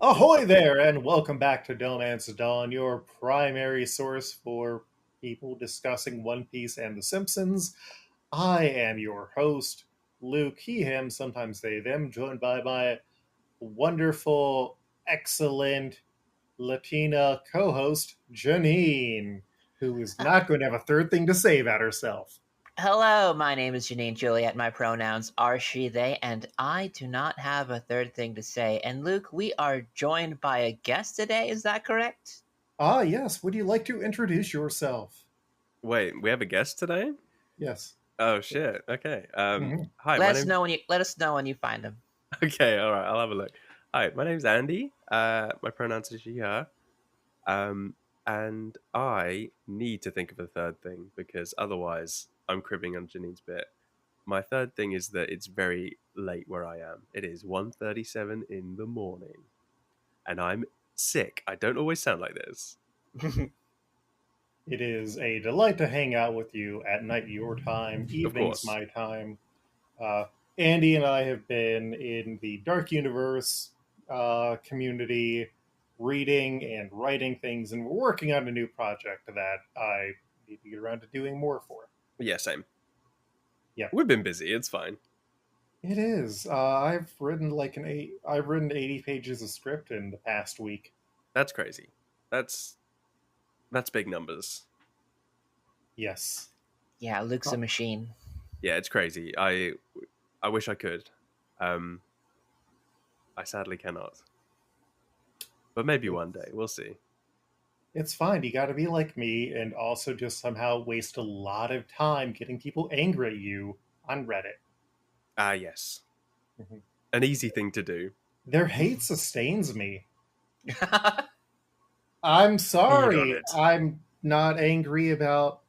Ahoy there, and welcome back to DohMance Dawn, your primary source for people discussing One Piece and The Simpsons. I am your host, Luke, he, him, sometimes they, them, joined by my wonderful, excellent Latina co-host, Janine, who is not going to have a third thing to say about herself. Hello, my name is Janine Juliet. My pronouns are she, they, and I do not have a third thing to say. And Luke, we are joined by a guest today, is that correct? Ah, yes. Would you like to introduce yourself? Wait, we have a guest today? Yes. Oh shit. Okay. Mhm. Hi. Let us know when you find him. Okay. All right. I'll have a look. Hi. My name's Andie. My pronouns are she, her. And I need to think of a third thing because otherwise I'm cribbing on Janine's bit. My third thing is that it's very late where I am. It is 1:37 in the morning, and I'm sick. I don't always sound like this. It is a delight to hang out with you at night your time, evenings course. my time. Andie and I have been in the Dark Universe community, reading and writing things, and we're working on a new project that I need to get around to doing more for. Yeah, same. Yeah. We've been busy. It's fine. It is. I've written I've written 80 pages of script in the past week. That's crazy. That's big numbers. Yes. Yeah, Luke's a machine. Yeah, it's crazy. I wish I could. I sadly cannot. But maybe one day. We'll see. It's fine. You got to be like me and also just somehow waste a lot of time getting people angry at you on Reddit. Ah, yes. Mhm. An easy thing to do. Their hate sustains me. I'm sorry. I'm not angry about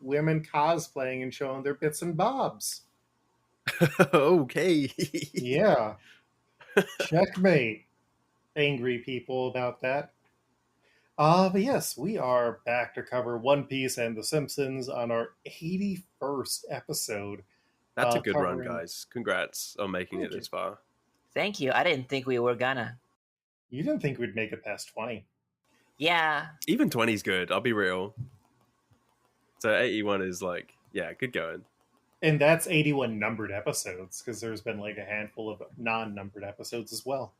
women cosplaying and showing their bits and bobs. Okay. Yeah. Checkmate. Angry people about that. But yes, we are back to cover One Piece and The Simpsons on our 81st episode. That's a good run, covering- guys. Congrats on making Thank it this far. Thank you. I didn't think we were gonna. You didn't think we'd make it past 20. Yeah. Even 20's good, I'll be real. So 81 is like, yeah, good going. And that's 81 numbered episodes, because there's been like a handful of non-numbered episodes as well.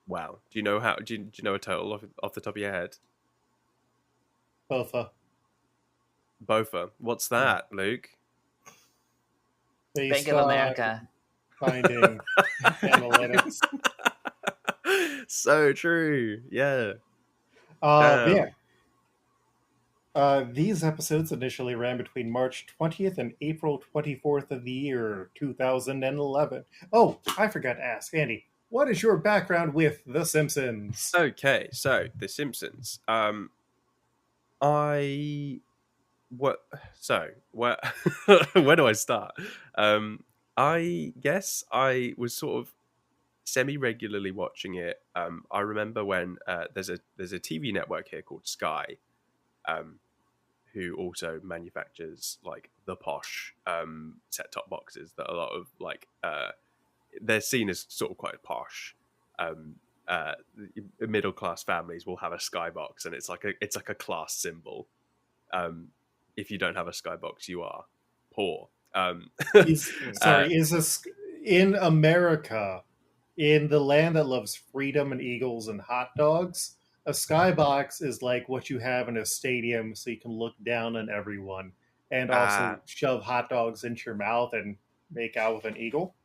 Wow. Do you know how? Do you know a total off the top of your head? Bofa. Bofa. What's that, Luke? Bank of America. Finding analytics. So true. Yeah. Yeah. These episodes initially ran between March 20th and April 24th of the year 2011. Oh, I forgot to ask, Andie, what is your background with The Simpsons? Okay, so The Simpsons. Where where do I start? I guess I was sort of semi-regularly watching it. I remember when there's a TV network here called Sky, who also manufactures like the posh set-top boxes that a lot of like they're seen as sort of quite posh. Middle-class families will have a Skybox, and it's like a class symbol. If you don't have a Skybox, you are poor. Is this in America, in the land that loves freedom and eagles and hot dogs? A skybox is like what you have in a stadium, so you can look down on everyone and also shove hot dogs into your mouth and make out with an eagle.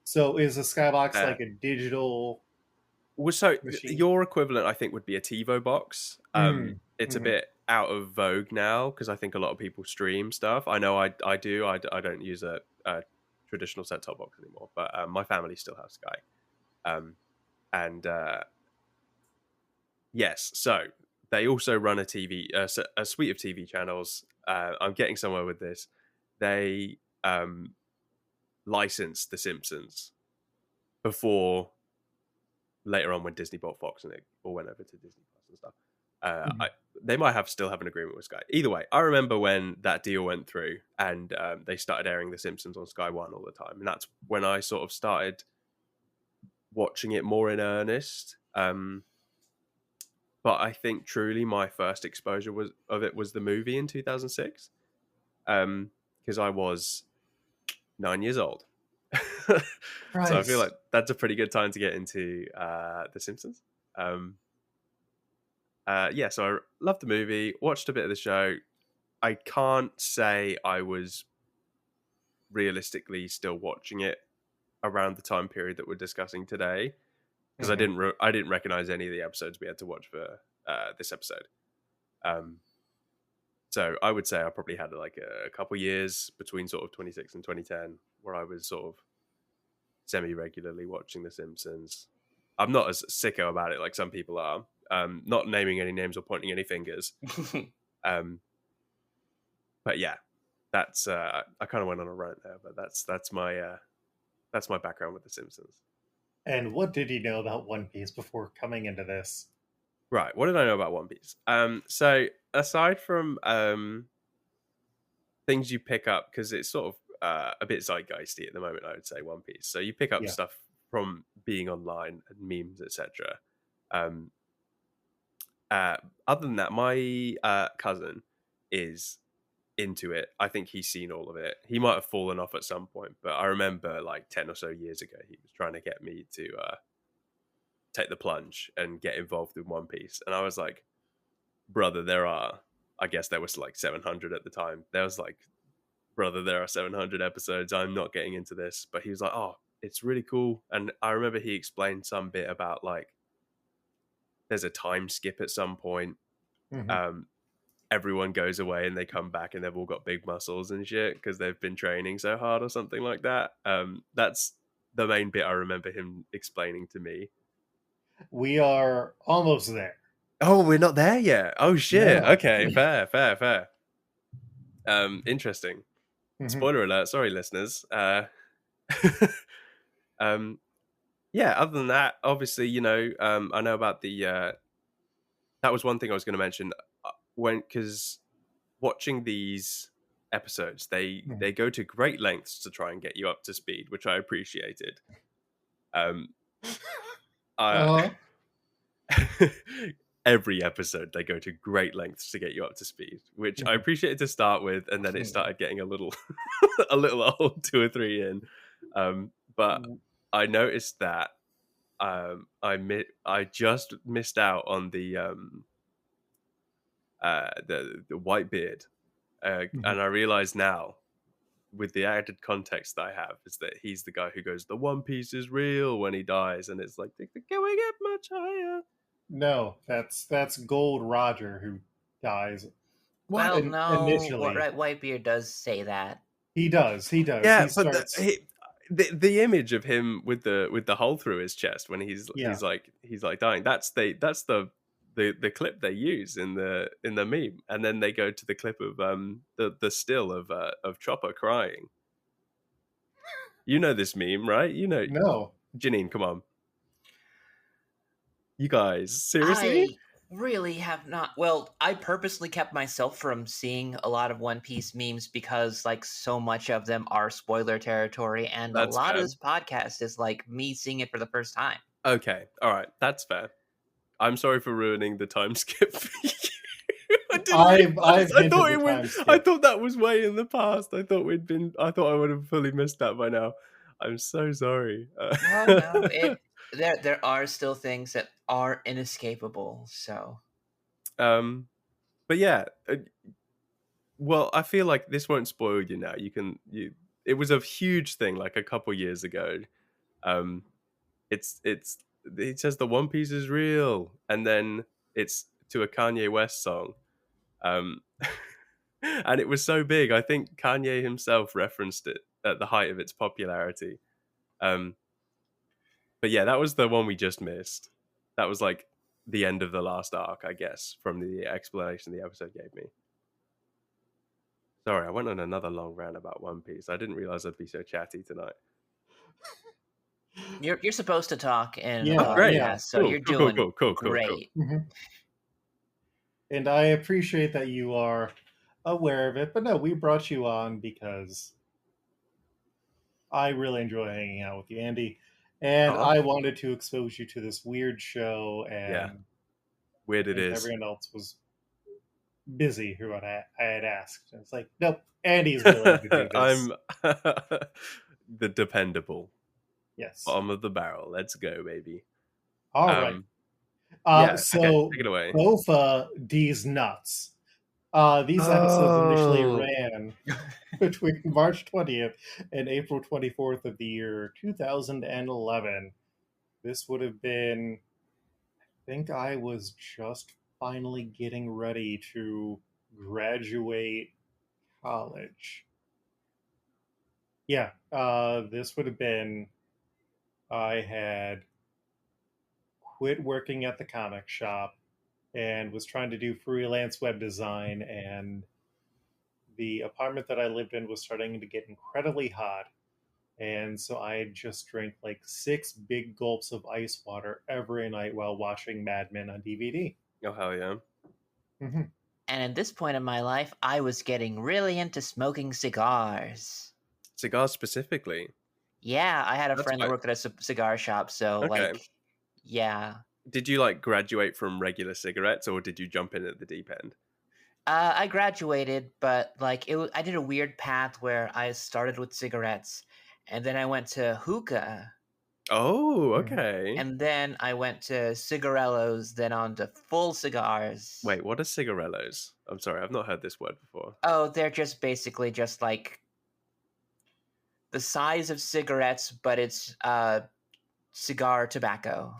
So is a skybox like a digital? Well, so machine? your equivalent, I think, would be a TiVo box. It's a bit out of vogue now because I think a lot of people stream stuff. I know I do. I don't use a traditional set-top box anymore, but my family still has Sky. Yes, so they also run a suite of TV channels. I'm getting somewhere with this. They licensed The Simpsons before later on when Disney bought Fox and it all went over to Disney Plus and stuff. they might still have an agreement with Sky. Either way, I remember when that deal went through and they started airing The Simpsons on Sky One all the time, and that's when I sort of started watching it more in earnest. But I think truly my first exposure of it was the movie in 2006, because I was 9 years old. So I feel like that's a pretty good time to get into The Simpsons. Yeah, so I loved the movie, watched a bit of the show. I can't say I was realistically still watching it around the time period that we're discussing today, because I didn't recognize any of the episodes we had to watch for this episode. So I would say I probably had like a couple years between sort of 26 and 2010 where I was sort of semi-regularly watching The Simpsons. I'm not as sicko about it like some people are. Not naming any names or pointing any fingers. But yeah, that's I kind of went on a rant there, but that's my background with The Simpsons. And what did you know about One Piece before coming into this? Right, what did I know about One Piece? So aside from things you pick up, because it's sort of a bit zeitgeisty at the moment, I would say, One Piece. So you pick up stuff from being online and memes, etc. Other than that, my cousin is into it. I think he's seen all of it. He might have fallen off at some point, but I remember like 10 or so years ago, he was trying to get me to take the plunge and get involved in One Piece. And I was like, brother, I guess there was like 700 at the time. There was like, brother, there are 700 episodes. I'm not getting into this. But he was like, oh, it's really cool. And I remember he explained some bit about like, there's a time skip at some point. Everyone goes away and they come back and they've all got big muscles and shit because they've been training so hard or something like that. That's the main bit I remember him explaining to me. We are almost there. Oh, we're not there yet. Oh shit. No. Okay, fair. Interesting. Spoiler alert. Sorry, listeners. Yeah. Other than that, obviously, I know about the. That was one thing I was going to mention. Because watching these episodes, they go to great lengths to try and get you up to speed, which I appreciated. Every episode they go to great lengths to get you up to speed, which I appreciated to start with, and then it started getting a little old 2 or 3 in. But I noticed that I just missed out on the Whitebeard, and I realize now, with the added context that I have, is that he's the guy who goes, "The One Piece is real" when he dies, and it's like, can we get much higher? No, that's Gold Roger who dies. Well, no, initially, right? Whitebeard does say that. He does. Yeah, he starts... the image of him with the hole through his chest when he's like dying. That's the clip they use in the meme, and then they go to the clip of the still of Chopper crying. You know this meme, right? No, Janine, come on. You guys, seriously? I really have not. Well, I purposely kept myself from seeing a lot of One Piece memes because, like, so much of them are spoiler territory, and That's a lot fair. of this podcast is like me seeing it for the first time. Okay, all right, that's fair. I'm sorry for ruining the time skip for you. I thought that was way in the past. I thought I would have fully missed that by now. I'm so sorry. No, there are still things that are inescapable. So, but yeah, well, I feel like this won't spoil you now. It was a huge thing like a couple years ago. It says the One Piece is real, and then it's to a Kanye West song. And it was so big, I think Kanye himself referenced it at the height of its popularity. But yeah, that was the one we just missed. That was like the end of the last arc, I guess, from the explanation the episode gave me. Sorry, I went on another long rant about One Piece. I didn't realize I'd be so chatty tonight. You're supposed to talk in great. so cool, you're doing cool. great. And I appreciate that you are aware of it. But no, we brought you on because I really enjoy hanging out with you, Andy. And Uh-huh. I wanted to expose you to this weird show, Yeah, and I weird it think is. everyone else was busy who I had asked. And it's like, nope, Andy's willing to do this. I'm the dependable Yes. bottom of the barrel. Let's go, baby. All right. Um, yeah. Okay, So take it away. Bofa D's nuts. These episodes initially Oh, ran between March 20th and April 24th of the year 2011. This would have been, I think I was just finally getting ready to graduate college. Yeah, this would have been, I had quit working at the comic shop and was trying to do freelance web design, and the apartment that I lived in was starting to get incredibly hot. And so I just drank like 6 big gulps of ice water every night while watching Mad Men on DVD. oh hell yeah. Hmm. And at this point in my life, I was getting really into smoking cigars. Cigars specifically. Yeah, I had a That's friend that quite worked at a cigar shop, so okay. yeah. Did you like graduate from regular cigarettes, or did you jump in at the deep end? I graduated, but I did a weird path where I started with cigarettes, and then I went to hookah, Oh, Hmm. okay. and then I went to cigarellos, then on to full cigars. Wait, what are cigarellos? I'm sorry, I've not heard this word before. Oh, they're just basically just like the size of cigarettes, but it's cigar tobacco.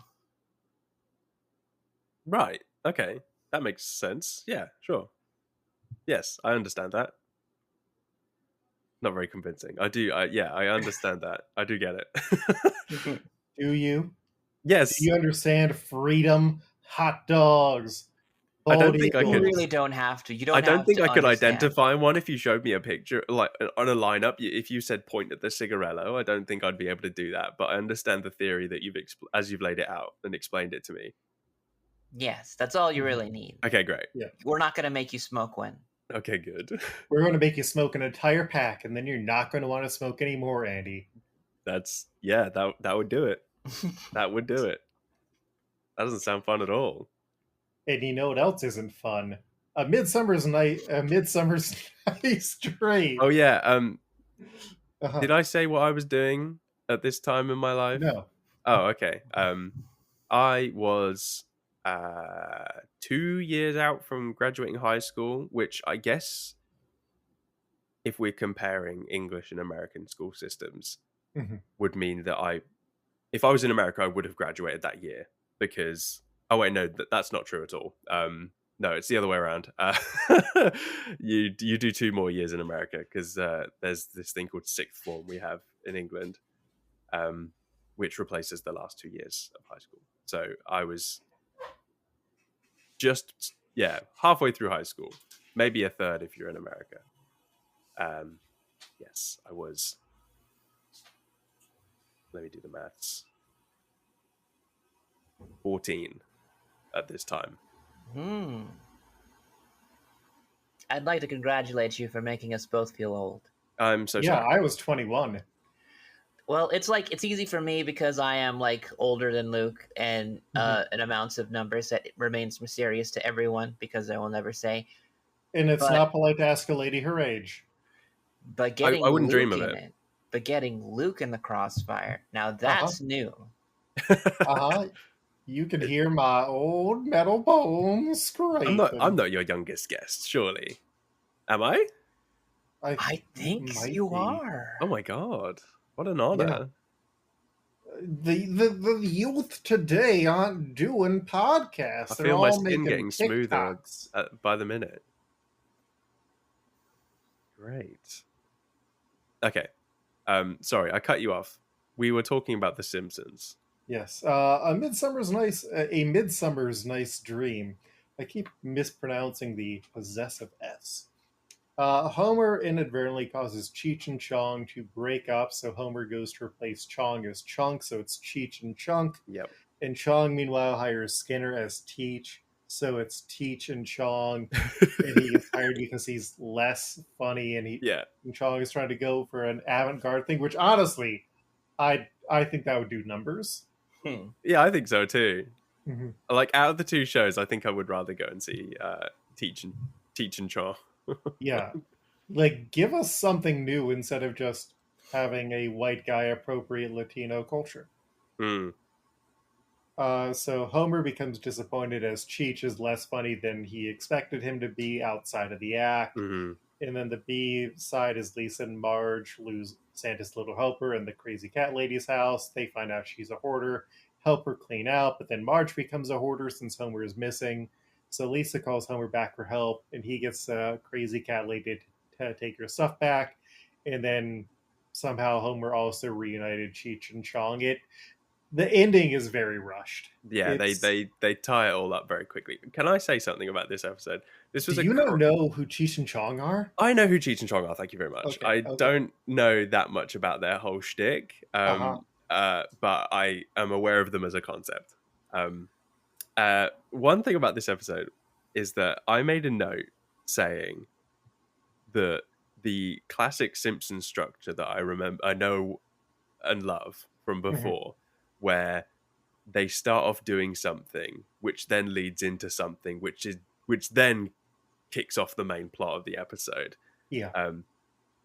Right. Okay. That makes sense. Yeah, sure. Yes, I understand that. Not very convincing. Yeah, I understand that. I do get it. Do you? Do Yes. you understand freedom, hot dogs, I bald don't think I You could really eagles? don't have to. You I don't don't have think I to could understand. identify one if you showed me a picture like on a lineup. If you said point at the cigarello, I don't think I'd be able to do that, but I understand the theory that as you've laid it out and explained it to me. Yes, that's all you Mhm. really need. Okay, great. Yeah. We're not going to make you smoke one. Okay, good. We're going to make you smoke an entire pack, and then you're not going to want to smoke anymore, Andy. That would do it. That would do it. That doesn't sound fun at all. And you know what else isn't fun? A Midsummer's Night's Dream. Oh yeah, Uh-huh. did I say what I was doing at this time in my life? No. Oh, okay. I was 2 years out from graduating high school, which I guess, if we're comparing English and American school systems, Mhm. would mean that if I was in America, I would have graduated that year because. Oh wait, no, that's not true at all. No, it's the other way around. You do 2 more years in America because there's this thing called sixth form we have in England, which replaces the last 2 years of high school. So I was just halfway through high school, maybe a third if you're in America. Yes, I was. Let me do the maths. 14 at this time. I'd like to congratulate you for making us both feel old. I'm so Yeah, sorry. I was 21. Well, it's easy for me because I am older than Luke, and an amount of numbers that remains mysterious to everyone because I will never say. And it's But- not polite to ask a lady her age. But getting I wouldn't Luke dream of in it. it, but getting Luke in the crossfire, now that's new. Uh-huh. You can hear my old metal bones scraping. I'm not your youngest guest, surely. Am I? I think might you be. are. Oh my god. What an honor. The youth today aren't doing podcasts. I They're feel my all skin making getting smoother TikToks. by the minute. Great. Okay. Sorry, I cut you off. We were talking about The Simpsons. Yes. A Midsummer's Nice Dream. I keep mispronouncing the possessive S. Homer inadvertently causes Cheech and Chong to break up, so Homer goes to replace Chong as Chunk, so it's Cheech and Chunk. Yep. And Chong, meanwhile, hires Skinner as Teach. so it's Cheech and Chong, and he gets hired because he's less funny, Yeah. and Chong is trying to go for an avant-garde thing, which honestly, I think that would do numbers. Yeah, I think so too. Mhm. Like, out of the two shows, I think I would rather go and see Teach and Chong. Yeah, like give us something new instead of just having a white guy appropriate Latino culture. Mm. So Homer becomes disappointed as Cheech is less funny than he expected him to be outside of the act. Hmm. And then the B side is Lisa and Marge lose Santa's little helper in the crazy cat lady's house. They find out she's a hoarder, help her clean out, but then Marge becomes a hoarder since Homer is missing. So Lisa calls Homer back for help, and he gets a crazy cat lady to take her stuff back. And then somehow Homer also reunited Cheech and Chong. The ending is very rushed. Yeah, they tie it all up very quickly. Can I say something about this episode? This was Do you not know who Cheech and Chong are? I know who Cheech and Chong are. Thank you very much. Okay, I okay. don't know that much about their whole shtick, Uh-huh. but I am aware of them as a concept. One thing about this episode is that I made a note saying that the classic Simpsons structure that I know and love from before, where they start off doing something, which then leads into something, which then kicks off the main plot of the episode. Yeah.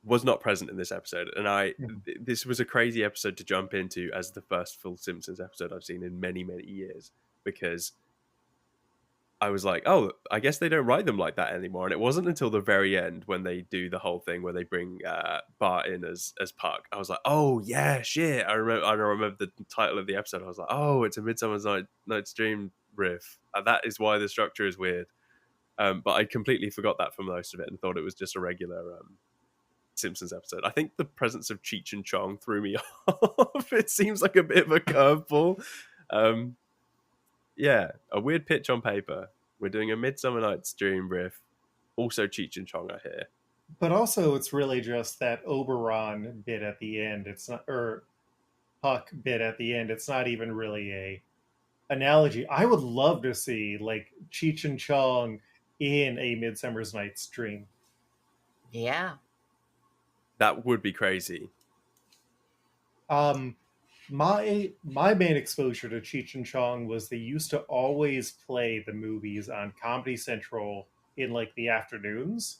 Was not present in this episode, and Mhm. this was a crazy episode to jump into as the first full Simpsons episode I've seen in many years, because I was like, oh, I guess they don't write them like that anymore. And it wasn't until the very end when they do the whole thing where they bring Bart in as Puck. I was like, oh yeah, shit. I remember the title of the episode. I was like, oh, it's a Midsummer's Night's Dream riff. And that is why the structure is weird. But I completely forgot that for most of it and thought it was just a regular Simpsons episode. I think the presence of Cheech and Chong threw me off. It seems like a bit of a curveball. Yeah, a weird pitch on paper. We're doing a Midsummer Night's Dream riff. Also, Cheech and Chong are here. But also, it's really just that Oberon bit at the end. It's not, or Puck bit at the end. It's not even really a analogy. I would love to see like Cheech and Chong in a Midsummer's Night's Dream. Yeah. That would be crazy. My main exposure to Cheech and Chong was they used to always play the movies on Comedy Central in like the afternoons.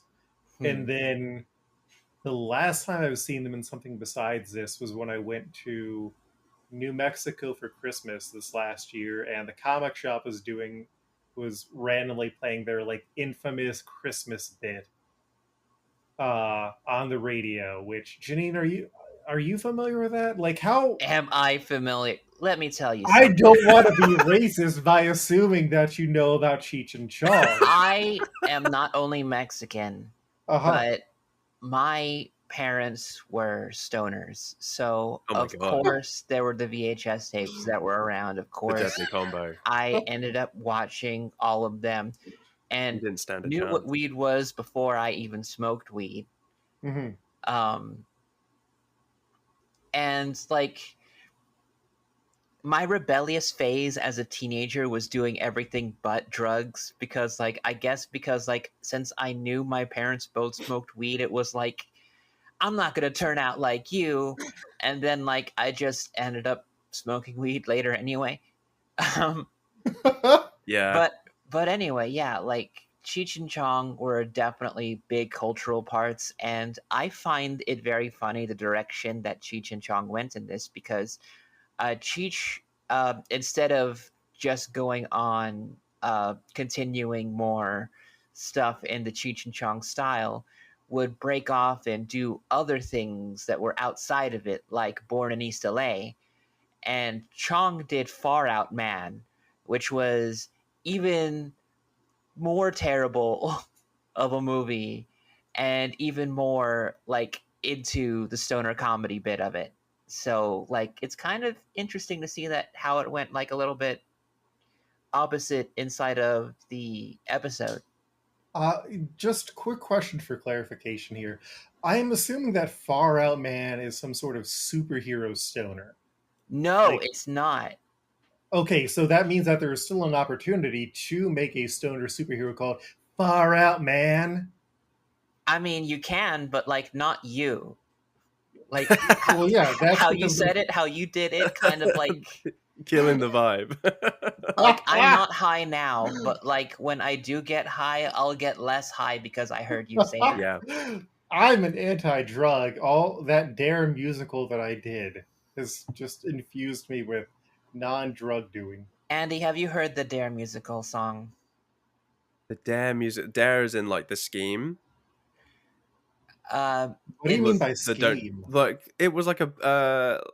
And then the last time I've seen them in something besides this was when I went to New Mexico for Christmas this last year, and the comic shop was randomly playing their like infamous Christmas bit on the radio. Which Janine, are you familiar with that? Like how Am I familiar? Let me tell you I something. don't want to be racist by assuming that you know about Cheech and Chong. I am not only Mexican, but my parents were stoners. So, Oh my of God. course, there were the VHS tapes that were around. Of The course, deadly combo. I ended up watching all of them You and didn't stand a knew chance. what weed was before I even smoked weed. Mhm. And like my rebellious phase as a teenager was doing everything but drugs because like I guess because like since I knew my parents both smoked weed, it was like I'm not gonna turn out like you. And then like I just ended up smoking weed later anyway. Yeah. But anyway, yeah, like Cheech and Chong were definitely big cultural parts, and I find it very funny the direction that Cheech and Chong went in this because Cheech, instead of just going on continuing more stuff in the Cheech and Chong style, would break off and do other things that were outside of it, like Born in East LA. And Chong did Far Out Man, which was even more terrible of a movie and even more like into the stoner comedy bit of it. So like it's kind of interesting to see that how it went like a little bit opposite inside of the episode. Just quick question for clarification here. I am assuming that Far Out Man is some sort of superhero stoner. No, Like, it's not. Okay, so that means that there is still an opportunity to make a stoner superhero called Far Out Man. I mean, you can, but like not you. Like Well, yeah, that's how you because said it, how you did it, kind of like Killing the vibe. I'm not high now, but like when I do get high, I'll get less high because I heard you say that. Yeah. I'm an anti-drug. All that Dare musical that I did has just infused me with non-drug doing. Andie, have you heard the Dare musical song? The Dare music. Dare is in like the scheme. Uh, What do you it's mean by The don't scheme? like it was like a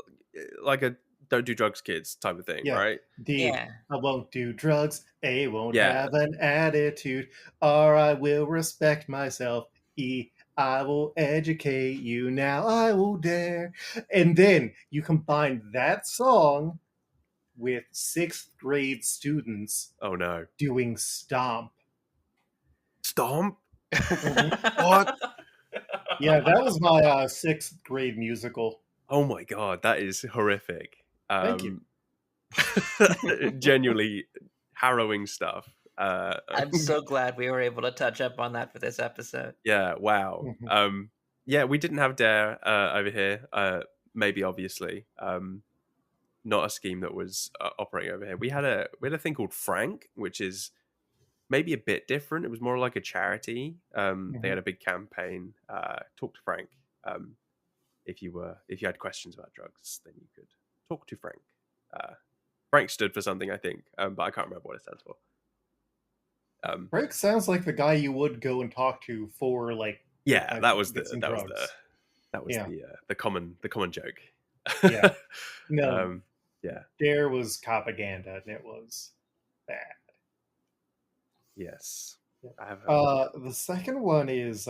don't do drugs kids type of thing, Yeah, right? D. yeah. I won't do drugs. A won't Yeah. have an attitude. R. I will respect myself. E. I will educate you. Now I will dare. And then you combine that song with sixth grade students Oh no. doing Stomp. Stomp? Mhm. What? Yeah, that was my sixth grade musical. Oh my god, that is horrific. Thank you. Genuinely harrowing stuff. I'm so glad we were able to touch up on that for this episode. Yeah, wow. Mhm. Yeah, we didn't have Dare over here. Maybe obviously. Not a scheme that was operating over here. We had a thing called Frank, which is maybe a bit different. It was more like a charity. They had a big campaign. Talk to Frank. If you had questions about drugs, then you could talk to Frank. Frank stood for something, I think, but I can't remember what it stands for. Frank sounds like the guy you would go and talk to for like Yeah, that was get some the drugs. Yeah. the common joke. Yeah. No, Yeah. Dare was propaganda, and it was bad. Yes. Yeah. I have heard. The second one is.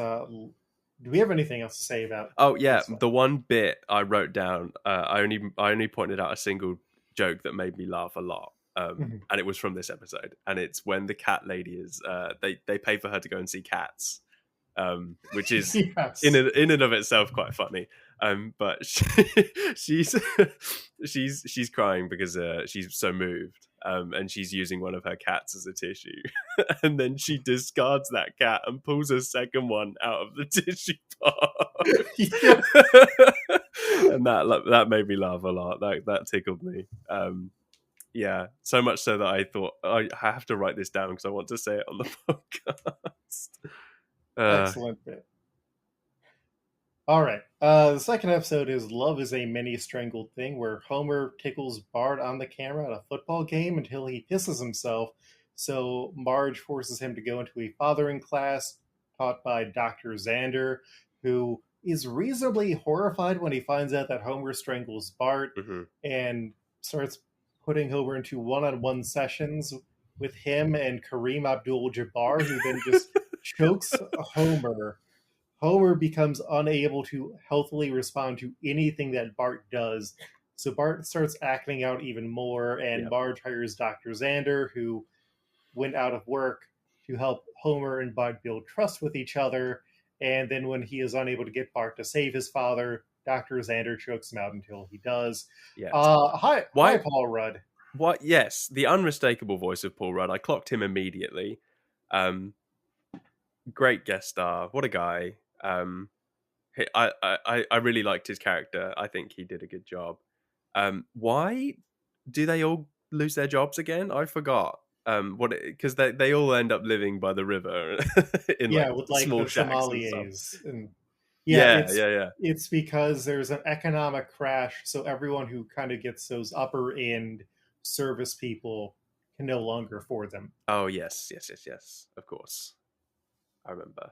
Do we have anything else to say about? Oh yeah, this one? the one bit I wrote down. I only pointed out a single joke that made me laugh a lot. Mhm. And it was from this episode, and it's when the cat lady is they pay for her to go and see cats, which is Yes. in and of itself quite funny. But she's she's crying because she's so moved, and she's using one of her cats as a tissue, and then she discards that cat and pulls a second one out of the tissue box. Yeah. And that made me laugh a lot. That tickled me. Yeah, so much so that I thought I have to write this down because I want to say it on the podcast. Excellent bit. All right. The second episode is Love is a Many Strangled Thing, where Homer tickles Bart on the camera at a football game until he pisses himself. So Marge forces him to go into a fathering class taught by Dr. Xander, who is reasonably horrified when he finds out that Homer strangles Bart and starts putting Homer into one-on-one sessions with him and Kareem Abdul-Jabbar, who then just chokes Homer. Homer becomes unable to healthily respond to anything that Bart does. So Bart starts acting out even more, and Yep. Marge hires Dr. Xander, who went out of work, to help Homer and Bart build trust with each other. And then when he is unable to get Bart to save his father, Dr. Xander chokes him out until he does. Yes. Hi, Why- Paul Rudd. What? Yes, the unmistakable voice of Paul Rudd. I clocked him immediately. Great guest star. What a guy. I really liked his character. I think he did a good job. Why do they all lose their jobs again? I forgot. Because they all end up living by the river in With like small the shacks and stuff. sommeliers. And Yeah. it's because there's an economic crash, so everyone who kind of gets those upper end service people can no longer afford them. Oh yes. Of course, I remember.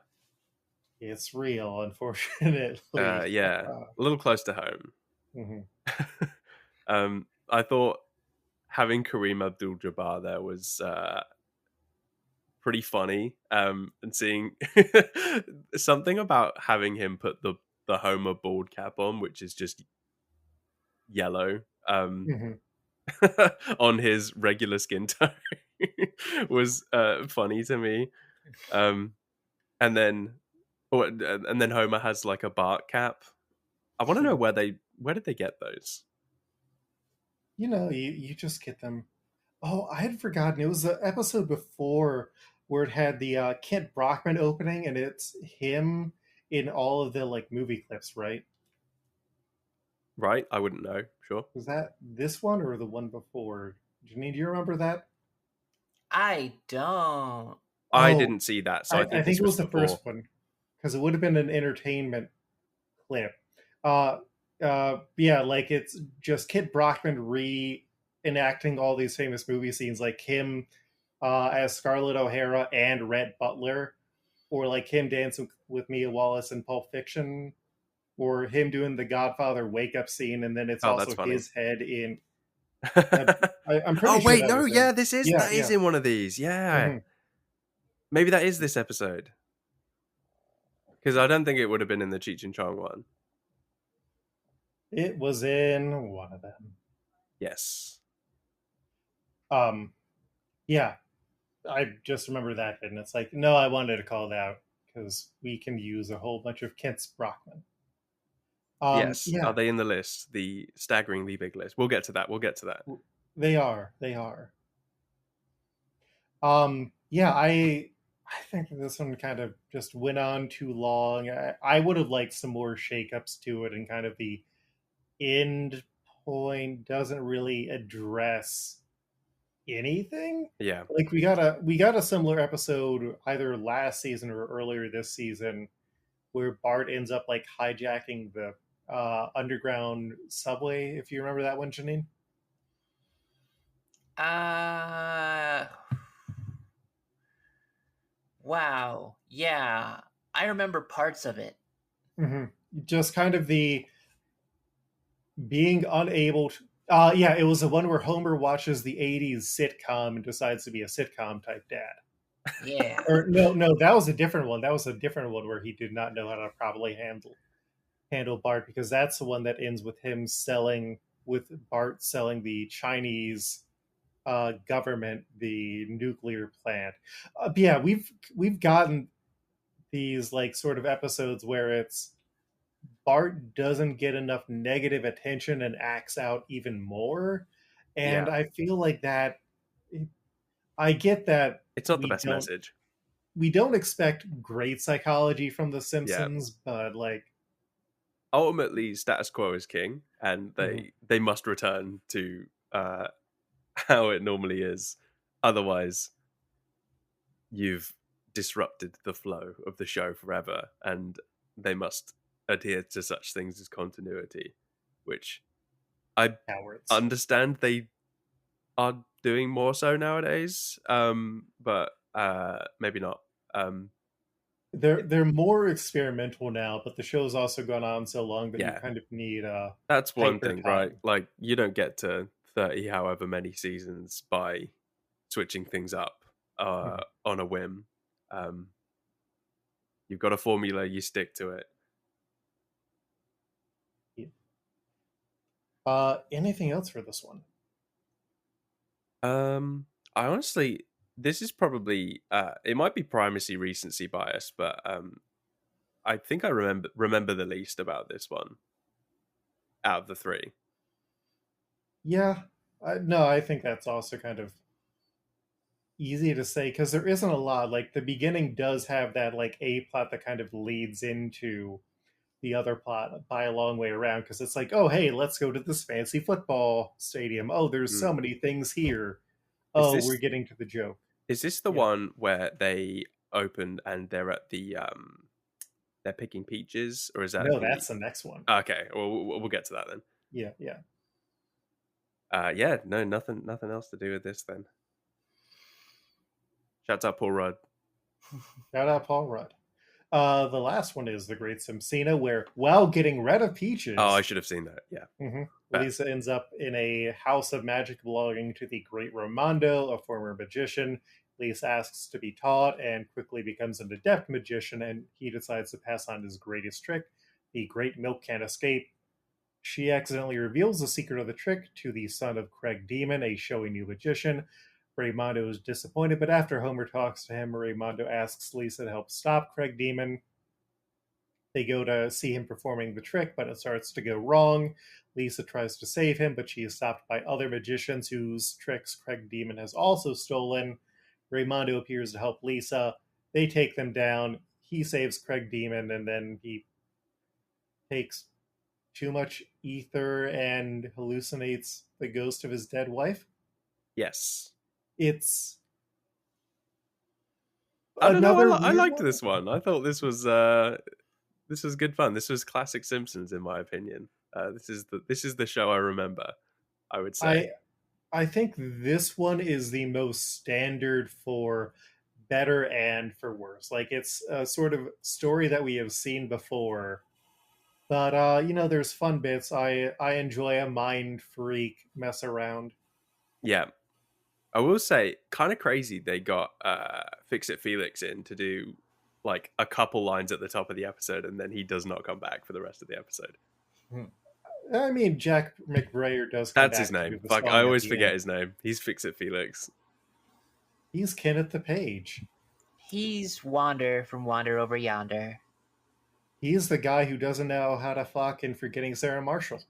It's real, unfortunately. Yeah, a little close to home. Mhm. I thought having Kareem Abdul-Jabbar there was pretty funny, and seeing something about having him put the Homer bald cap on, which is just yellow, Mhm. on his regular skin tone, was funny to me. And then Homer has like a Bart cap. I want to know where did they get those? You just get them Oh, I had forgotten. It was the episode before where it had the Kent Brockman opening, and it's him in all of the like movie clips, right? Right? I wouldn't know. Sure. Was that this one or the one before? Janine, do you remember that? I don't. I Oh, didn't see that, so I I think think this it was was the before. first one because it would have been an entertainment clip. Uh, yeah, like it's just Kit Brockman reenacting all these famous movie scenes, like him as Scarlett O'Hara and Rhett Butler, or like him dancing with Mia Wallace in Pulp Fiction, or him doing the Godfather wake up scene, and then it's Oh, that's also funny. his head in. Uh, I'm pretty Oh sure wait, that no, was him. yeah, this is Yeah, that is yeah. in one of these. Yeah, Hmm. maybe that is this episode because I don't think it would have been in the Cheech and Chong one. It was in one of them. Yes. Um, yeah, I just remember that, and it's like, no, I wanted to call it out because we can use a whole bunch of Kent Brockman. Yes. Are Yeah, they in the list? The staggeringly big list. We'll get to that. We'll get to that. they are. They are. Yeah, I think that this one kind of just went on too long. I would have liked some more shakeups to it, and kind of the end point doesn't really address anything. Yeah. Like we got a similar episode either last season or earlier this season where Bart ends up like hijacking the underground subway. If you remember that one, Janine. Uh, wow. Yeah. I remember parts of it. Hmm. Just kind of the being unable to. Yeah, it was the one where Homer watches the '80s sitcom and decides to be a sitcom type dad. Yeah. Or no, no, that was a different one. That was a different one where he did not know how to properly handle Bart, because that's the one that ends with him selling with Bart selling the Chinese government the nuclear plant. Yeah, we've gotten these like sort of episodes where it's Bart doesn't get enough negative attention and acts out even more, and Yeah. I feel like that. I get that It's not the best message. we don't expect great psychology from The Yeah. Simpsons, but like, Ultimately, status quo is king, and mhm, they must return to how it normally is. Otherwise, you've disrupted the flow of the show forever, and they must adhere to such things as continuity, which I cowards. understand they are doing more so nowadays, but maybe not. Um, They're more experimental now, but the show's also gone on so long that you yeah, kind of need that's one hyper thing, right? time. Like you don't get to 30 however many seasons by switching things up Mhm. on a whim. Um, you've got a formula, you stick to it. Yeah. Anything else for this one? I honestly, this is probably it might be primacy recency bias, but I think I remember the least about this one out of the three. Yeah, no, I think that's also kind of easy to say because there isn't a lot. Like the beginning does have that like a plot that kind of leads into the other plot by a long way around, because it's like, oh hey, let's go to this fancy football stadium. Oh, there's so Mm. many things here. Is Oh, we're this getting to the joke. is this the Yeah. one where they opened and they're at the they're picking peaches, or is that No, the that's the next one. okay? Well, we'll get to that then. Yeah, yeah. Yeah, no, nothing else to do with this then. Shouts out Paul Rudd. Shout out Paul Rudd. The last one is the Great Simcina, where while getting rid of Oh, I Peaches, should have seen that. Yeah, bet. Lisa ends up in a house of magic belonging to the Great Raimondo, a former magician. Lisa asks to be taught and quickly becomes an adept magician, and he decides to pass on his greatest trick. The Great Milk Can't Escape. She accidentally reveals the secret of the trick to the son of Craig Demon, a showy new magician. Raimondo is disappointed, but after Homer talks to him, Raimondo asks Lisa to help stop Craig Demon. They go to see him performing the trick, but it starts to go wrong. Lisa tries to save him, but she is stopped by other magicians whose tricks Craig Demon has also stolen. Raimondo appears to help Lisa. They take them down. He saves Craig Demon, and then he takes too much ether and hallucinates the ghost of his dead wife. Yes. It's I don't know. another I weird liked one. this one. I thought this was good fun. This was classic Simpsons, in my opinion. This is the show I remember, I would say. I think this one is the most standard for better and for worse. Like, it's a sort of story that we have seen before, but there's fun bits. I enjoy a mind freak mess around. Yeah. I will say, kind of crazy they got Fix It Felix in to do like a couple lines at the top of the episode, and then he does not come back for the rest of the episode. I mean, Jack McBrayer does come That's back his to do name. the Fuck, song I at always the forget end. his name. He's Fix It Felix. He's Kenneth the Page. He's Wander from Wander Over Yonder. He's the guy who doesn't know how to fuck and forgetting Sarah Marshall.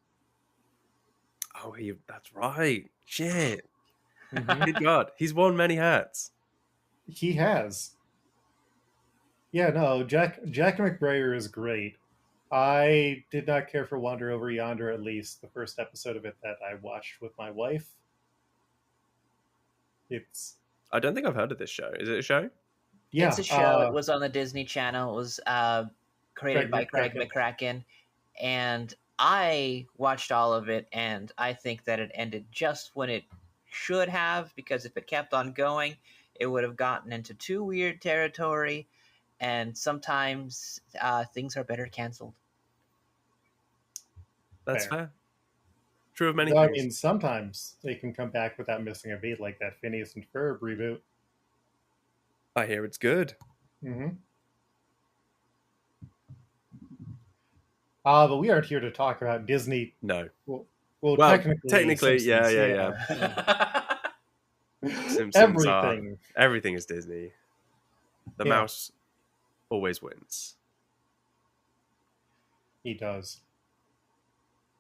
Oh, that's right. Shit. Mhm. Good God. He's worn many hats. He has. Yeah, no, Jack McBrayer is great. I did not care for Wander Over Yonder, at least the first episode of it that I watched with my wife. It's I don't think I've heard of this show. Is it a show? yeah, It's a show. It was on the Disney Channel. It was created by Craig McCracken. And I watched all of it, and I think that it ended just when it should have, because if it kept on going, it would have gotten into too weird territory, and sometimes things are better canceled. That's fair. True of many I things. mean, sometimes they can come back without missing a beat, like that Phineas and Ferb reboot. I hear it's good. Mm-hmm. But we aren't here to talk about Disney. No. Well, technically, yeah. Simpsons everything is Disney. The mouse always wins. He does.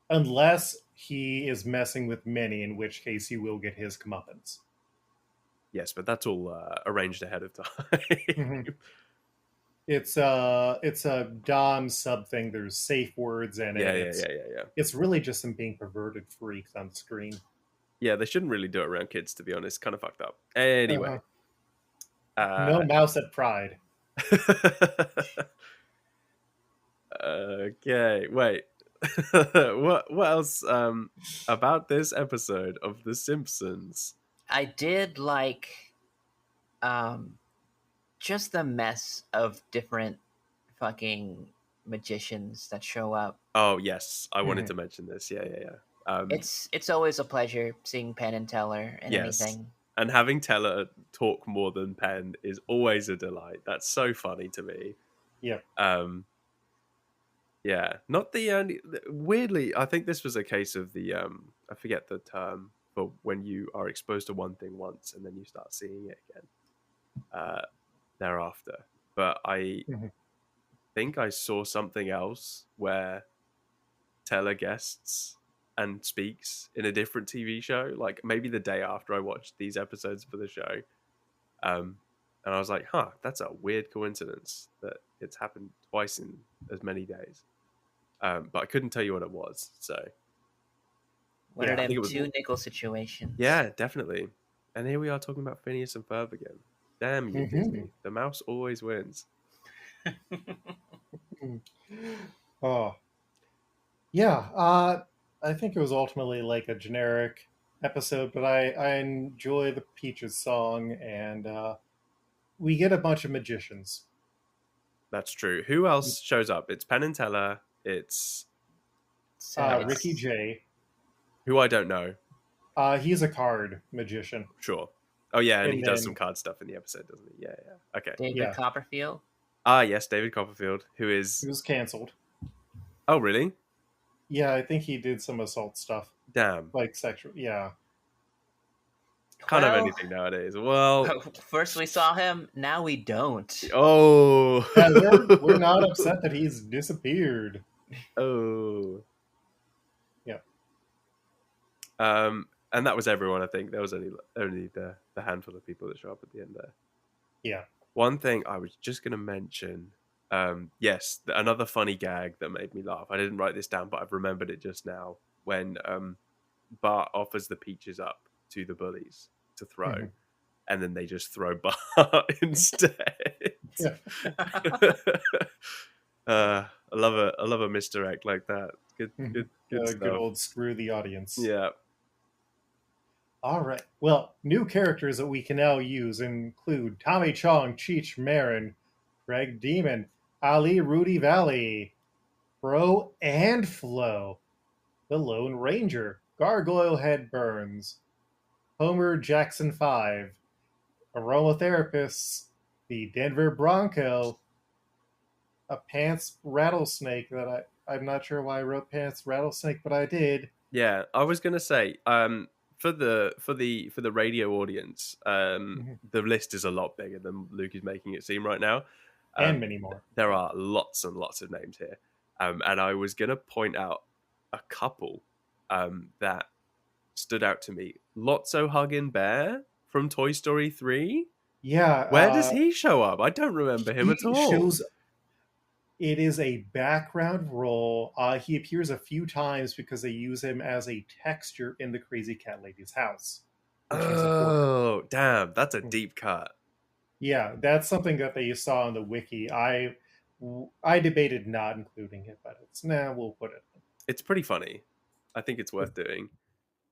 Unless he is messing with Minnie, in which case he will get his comeuppance. Yes, but that's all arranged ahead of time. Mm-hmm. It's a Dom sub thing. There's safe words in it. Yeah. It's really just some being perverted freaks on screen. Yeah, they shouldn't really do it around kids, to be honest. Kind of fucked up. Anyway. No mouse at Pride. Okay, wait. What else about this episode of The Simpsons? I did like just the mess of different fucking magicians that show up. Oh yes, I wanted to mention this. Yeah. It's always a pleasure seeing Penn and Teller and anything. And having Teller talk more than Penn is always a delight. That's so funny to me. Yeah. Yeah. Not the only. Weirdly, I think this was a case of the. I forget the term, but when you are exposed to one thing once and then you start seeing it again thereafter. But I think I saw something else where Teller guests and speaks in a different TV show, like maybe the day after I watched these episodes for the show. And I was like, that's a weird coincidence that it's happened twice in as many days. But I couldn't tell you what it was. So One of them two nickel situations. Yeah, definitely. And here we are talking about Phineas and Ferb again. Damn you, Disney. The mouse always wins. Oh. Yeah, I think it was ultimately like a generic episode, but I enjoy the Peaches song, and we get a bunch of magicians. That's true. Who else shows up? It's Penn and Teller. It's Ricky Jay, who I don't know. He's a card magician. Sure. Oh yeah, and he does some card stuff in the episode, doesn't he? Yeah. Okay. David Copperfield. Yes, David Copperfield, he was canceled. Oh really? Yeah, I think he did some assault stuff. Damn. Like sexual. Yeah. Can't have Well, anything nowadays. Well, first we saw him, now we don't. oh, Yeah, we're not upset that he's disappeared. oh. Yeah. And that was everyone. I think there was only the handful of people that show up at the end there. Yeah. One thing I was just going to mention. Yes, another funny gag that made me laugh. I didn't write this down, but I've remembered it just now. When Bart offers the peaches up to the bullies to throw, Mhm. and then they just throw Bart instead. Yeah. I love a misdirect like that. Good stuff. Good old screw the audience. Yeah. All right. Well, new characters that we can now use include Tommy Chong, Cheech Marin, Craig Demon, Ali Rudy Valley, Bro and Flo, the Lone Ranger, Gargoyle Head Burns, Homer Jackson 5, Aromatherapists, the Denver Bronco, a Pants Rattlesnake that I'm not sure why I wrote Pants Rattlesnake, but I did. Yeah, I was gonna say, for the radio audience, the list is a lot bigger than Luke is making it seem right now. And many more. There are lots and lots of names here, and I was gonna point out a couple that stood out to me. Lotso Huggin' Bear from Toy Story 3. Yeah. Where does he show up? I don't remember him at all. It is a background role. He appears a few times because they use him as a texture in the Crazy Cat Lady's house. Oh, damn. That's a deep cut. Yeah, that's something that they saw on the wiki. I debated not including it, but we'll put it. It's pretty funny. I think it's worth doing.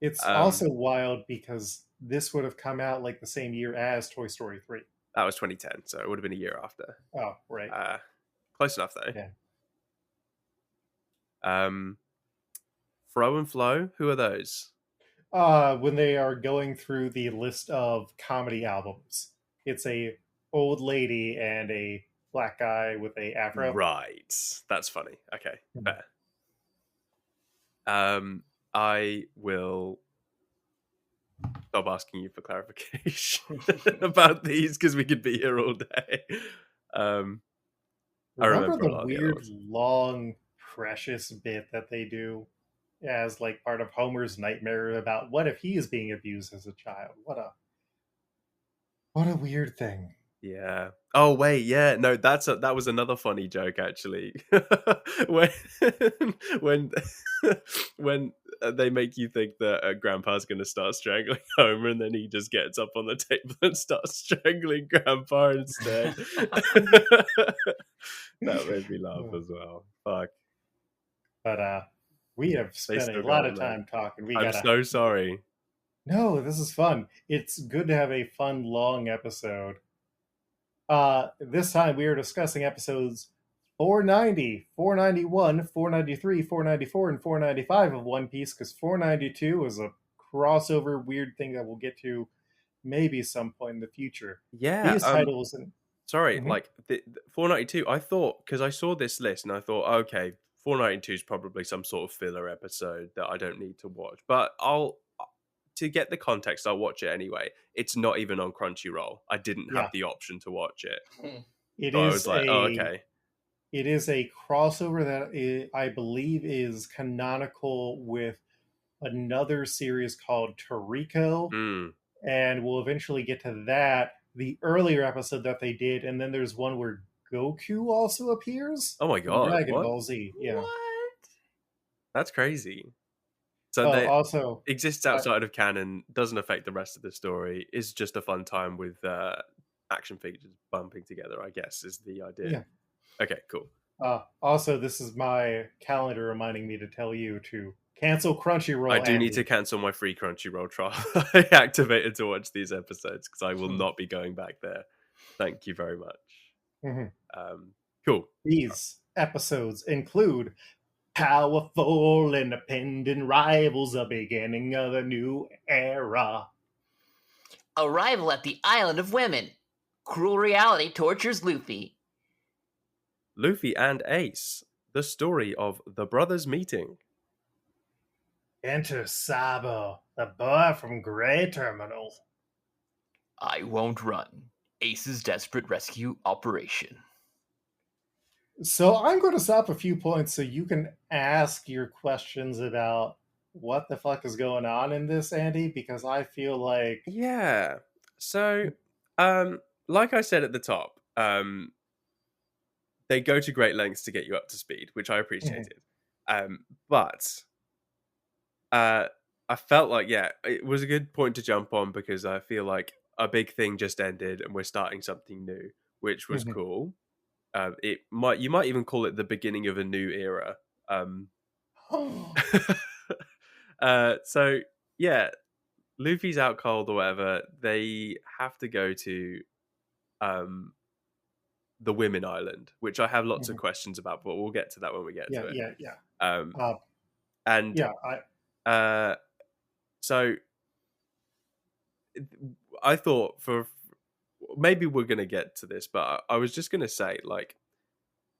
It's also wild because this would have come out like the same year as Toy Story 3. That was 2010, so it would have been a year after. Oh, right. Close enough, though. Yeah. Fro and Flo, who are those? When they are going through the list of comedy albums, it's a old lady and a black guy with a afro. Right, that's funny. Okay, fair. I will stop asking you for clarification about these because we could be here all day. I remember the weird, long, precious bit that they do as like part of Homer's nightmare about what if he is being abused as a child? What a weird thing. Yeah. Oh wait, yeah. No, that was another funny joke actually. when when they make you think that Grandpa's going to start strangling Homer, and then he just gets up on the table and starts strangling Grandpa instead. That made me laugh as well. Fuck. But we have spent a lot of time talking. I'm so sorry. No, this is fun. It's good to have a fun, long episode. This time we are discussing episodes 490, 491, 493, 494, and 495 of One Piece, because 492 is a crossover weird thing that we'll get to maybe some point in the future. Yeah. These titles... Sorry, like the 492, I thought, because I saw this list and I thought, okay, 492 is probably some sort of filler episode that I don't need to watch. But to get the context, I'll watch it anyway. It's not even on Crunchyroll. I didn't have the option to watch it. I was like, okay. It is a crossover that I believe is canonical with another series called Toriko. And we'll eventually get to that. The earlier episode that they did, and then there's one where Goku also appears. Oh my god! Dragon Ball Z, yeah. What? That's crazy. So they also exists outside of canon, doesn't affect the rest of the story. Is just a fun time with action figures bumping together. I guess is the idea. Yeah. Okay, cool. Also, this is my calendar reminding me to tell you to cancel Crunchyroll. I do need to cancel my free Crunchyroll trial. I activated to watch these episodes because I will not be going back there. Thank you very much. Cool. These episodes include powerful, independent rivals, the beginning of a new era. Arrival at the Island of Women. Cruel reality tortures Luffy. Luffy and Ace. The story of the brothers meeting. Enter Sabo, the boy from Grey Terminal. I won't run. Ace's desperate rescue operation. So I'm going to stop a few points so you can ask your questions about what the fuck is going on in this, Andie, because I feel like Yeah. So, like I said at the top, they go to great lengths to get you up to speed, which I appreciated. But I felt like, yeah, it was a good point to jump on because I feel like a big thing just ended and we're starting something new, which was cool. You might even call it the beginning of a new era. So yeah, Luffy's out cold or whatever. They have to go to the Women Island, which I have lots of questions about, but we'll get to that when we get to it. And so I thought for maybe we're gonna get to this, but I was just gonna say, like,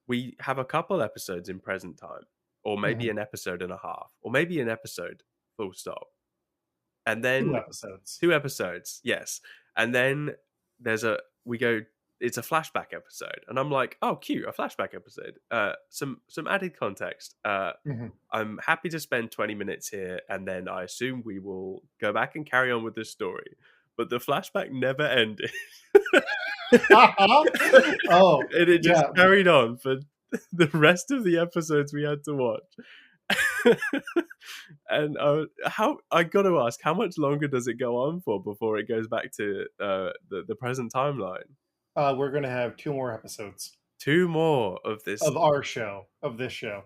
we have a couple episodes in present time, or maybe an episode and a half, or maybe an episode full stop, and then 2 episodes, yes, and then it's a flashback episode, and I'm like, oh, cute, a flashback episode. Some added context. I'm happy to spend 20 minutes here, and then I assume we will go back and carry on with the story. But the flashback never ended. Oh, and it just carried on for the rest of the episodes we had to watch. And I got to ask, how much longer does it go on for before it goes back to the present timeline? We're going to have 2 more episodes. 2 more of this of this show.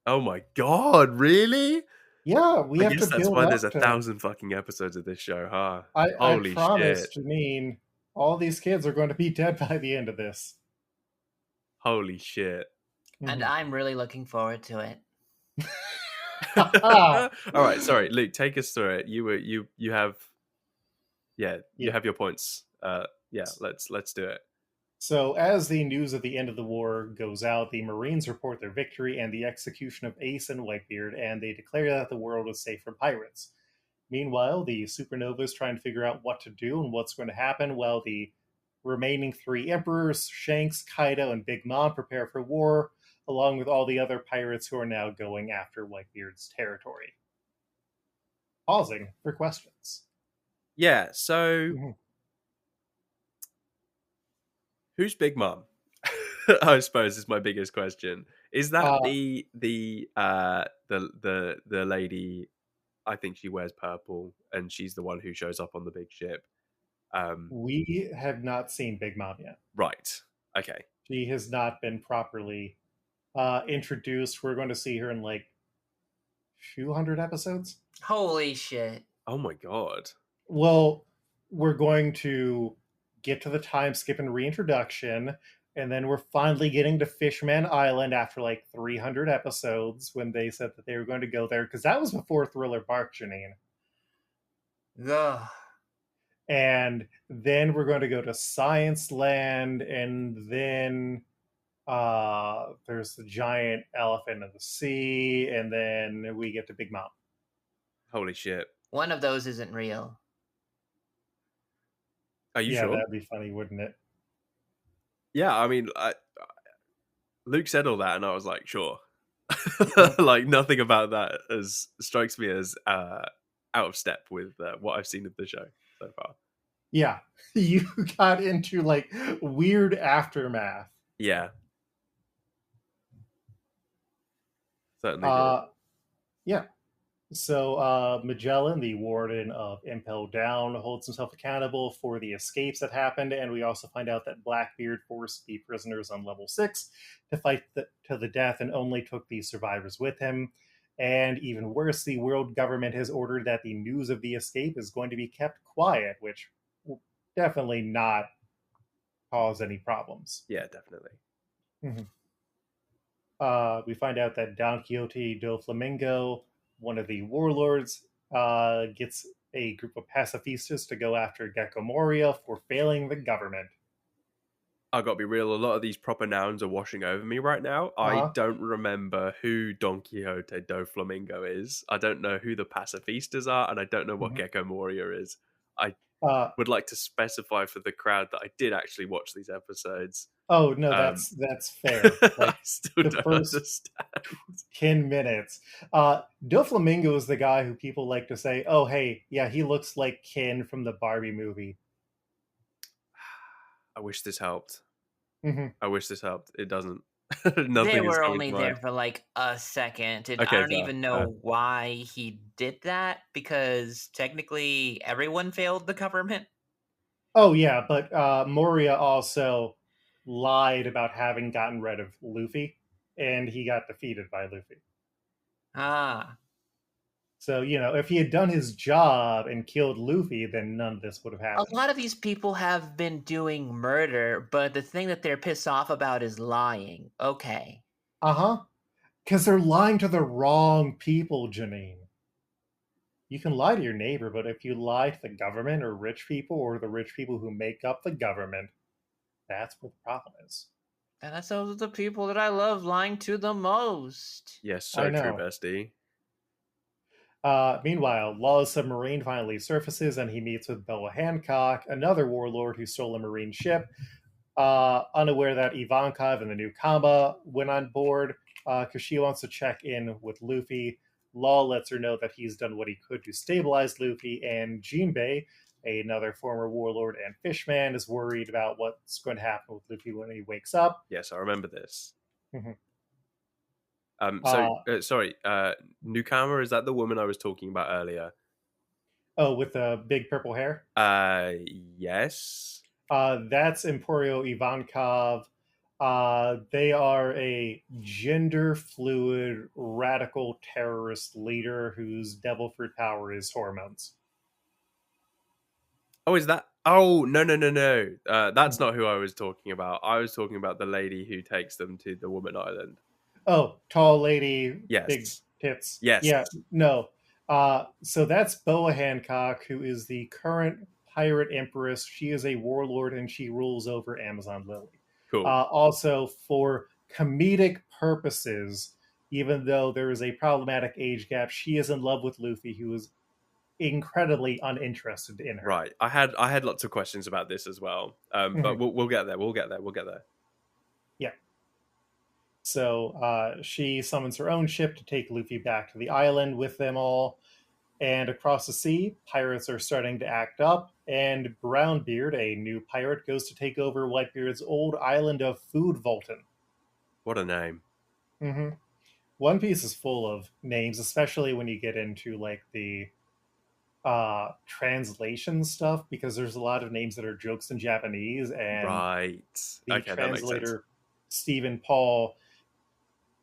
Oh my god, really? Yeah, we have to build up. That's why there's 1,000 fucking episodes of this show, huh? Holy I promise, shit. Janine, all these kids are going to be dead by the end of this. Holy shit. And I'm really looking forward to it. All right, sorry, Luke, take us through it. You have you have your points. Let's do it. So, as the news of the end of the war goes out, the Marines report their victory and the execution of Ace and Whitebeard, and they declare that the world is safe from pirates. Meanwhile, the Supernova is trying to figure out what to do and what's going to happen, while the remaining 3 emperors, Shanks, Kaido, and Big Mom, prepare for war, along with all the other pirates who are now going after Whitebeard's territory. Pausing for questions. Yeah, so... Who's Big Mom? I suppose is my biggest question. Is that the lady? I think she wears purple, and she's the one who shows up on the big ship. We have not seen Big Mom yet. Right. Okay. She has not been properly introduced. We're going to see her in like 200 episodes. Holy shit! Oh my god. Well, we're going to get to the time skip and reintroduction, and then we're finally getting to Fishman Island after like 300 episodes when they said that they were going to go there, because that was before Thriller Bark, Janine. Ugh. And then we're going to go to Science Land, and then there's the giant elephant in the sea, and then we get to Big Mom. Holy shit. One of those isn't real. Are you sure? Yeah, that'd be funny, wouldn't it? Yeah, I mean, Luke said all that, and I was like, sure. Like, nothing about that strikes me as out of step with what I've seen of the show so far. Yeah, you got into like weird aftermath. Yeah. Certainly did. Yeah. So Magellan, the warden of Impel Down, holds himself accountable for the escapes that happened, and we also find out that Blackbeard forced the prisoners on level 6 to fight to the death and only took the survivors with him. And even worse, the world government has ordered that the news of the escape is going to be kept quiet, which will definitely not cause any problems. Yeah, definitely. We find out that Don Quixote do Flamingo, one of the warlords, gets a group of pacifistas to go after Gecko Moria for failing the government. I gotta be real, a lot of these proper nouns are washing over me right now. I don't remember who Don Quixote do Flamingo is. I don't know who the pacifistas are, and I don't know what Gecko Moria is. would like to specify for the crowd that I did actually watch these episodes. Oh no, Um, that's fair. I Like still the don't first understand. 10 minutes. Doflamingo is the guy who people like to say, "Oh, hey, yeah, he looks like Ken from the Barbie movie." I wish this helped. Hmm. I wish this helped. It doesn't. They Nothing is were coming only to there mind. for like a second, and I Okay, don't even know why he did that because technically everyone failed the government. Oh yeah, but Moria also lied about having gotten rid of Luffy, and he got defeated by Luffy. Ah, So if he had done his job and killed Luffy, then none of this would have a happened. lot of these people have been doing murder, but the thing that they're pissed off about is lying. Okay. Uh-huh. Because they're lying to the wrong people, Janine. You can lie to your neighbor, but if you lie to the government or rich people or the rich people who make up the government, that's what the problem is. And that's those are the people that I love lying to the most. Yes, I so true, know. bestie. Meanwhile, Law's submarine finally surfaces and he meets with Bella Hancock, another warlord who stole a marine ship, unaware that Ivankov and the new Kamba went on board because she wants to check in with Luffy. Law lets her know that he's done what he could to stabilize Luffy, and Jinbei, another former warlord and fishman, is worried about what's going to happen with Luffy when he wakes up. Yes, I remember this. Mhm. Sorry, Newcomer, is that the woman I was talking about earlier? Oh, with the big purple hair? Yes. That's Emporio Ivankov. They are a gender fluid radical terrorist leader whose devil fruit power is hormones. Oh, is that? Oh, no, no, no, no. That's not who I was talking about. I was talking about the lady who takes them to the Woman Island. Oh, tall lady, big Yes. tits. Yes. Yeah, no. So that's Boa Hancock, who is the current pirate empress. She is a warlord and she rules over Amazon Lily. Cool. Also, for comedic purposes, even though there is a problematic age gap, she is in love with Luffy, who is incredibly uninterested in her. Right. I had lots of questions about this as well. But Mhm. we'll get there. We'll get there. We'll get there. Yeah. So she summons her own ship to take Luffy back to the island with them all. And across the sea, pirates are starting to act up, and Brownbeard, a new pirate, goes to take over Whitebeard's old island of Food Volton. What a name. Mm-hmm. One Piece is full of names, especially when you get into like the translation stuff, because there's a lot of names that are jokes in Japanese, and Right. the Okay, that makes sense. translator Stephen Paul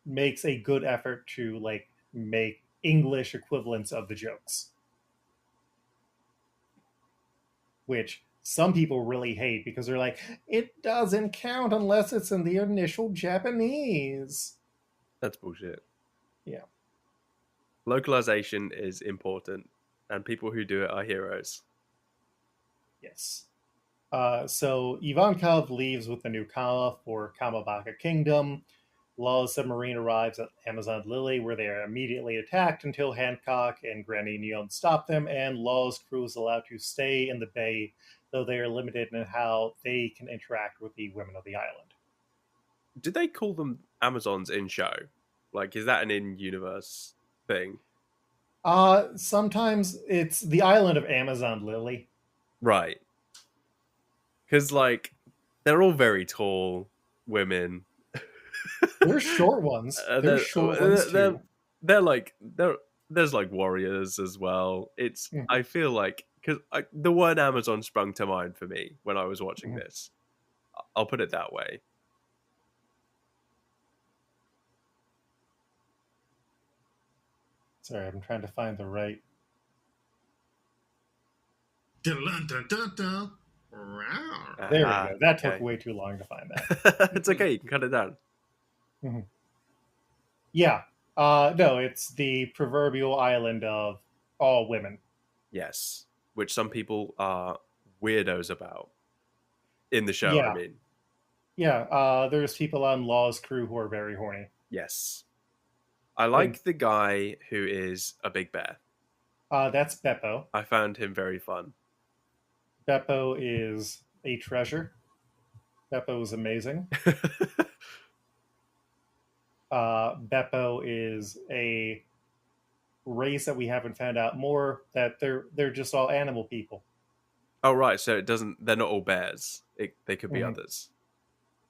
makes a good effort to like make English equivalents of the jokes, which some people really hate because they're like, it doesn't count unless it's in the initial Japanese. That's bullshit. Yeah. Localization is important, and people who do it are heroes. Yes. So Ivankov leaves with the new Kama for Kamabaka Kingdom. Law's submarine arrives at Amazon Lily, where they are immediately attacked until Hancock and Granny Neon stop them, and Law's crew is allowed to stay in the bay, though they are limited in how they can interact with the women of the island. Did they call them Amazons in show? Like, is that an in-universe thing? Sometimes it's the island of Amazon Lily. Right. Because, like, they're all very tall women. There's short ones. There's short ones too. There's like warriors as well. It's Mhm. I feel like because the word Amazon sprung to mind for me when I was watching this. I'll put it that way. Sorry, I'm trying to find the right. There we go. That took way too long to find that. It's okay. You can cut it down. Mm-hmm. Yeah. No, it's the proverbial island of all women. Yes, which some people are weirdos about in the show. Yeah. I mean, yeah. There's people on Law's crew who are very horny. yes, I like the guy who is a big bear. That's Beppo. I found him very fun. Beppo is a treasure. Beppo is amazing. Beppo is a race that we haven't found out more, that they're just all animal people. Oh, right. So they're not all bears. They could be Mhm. others.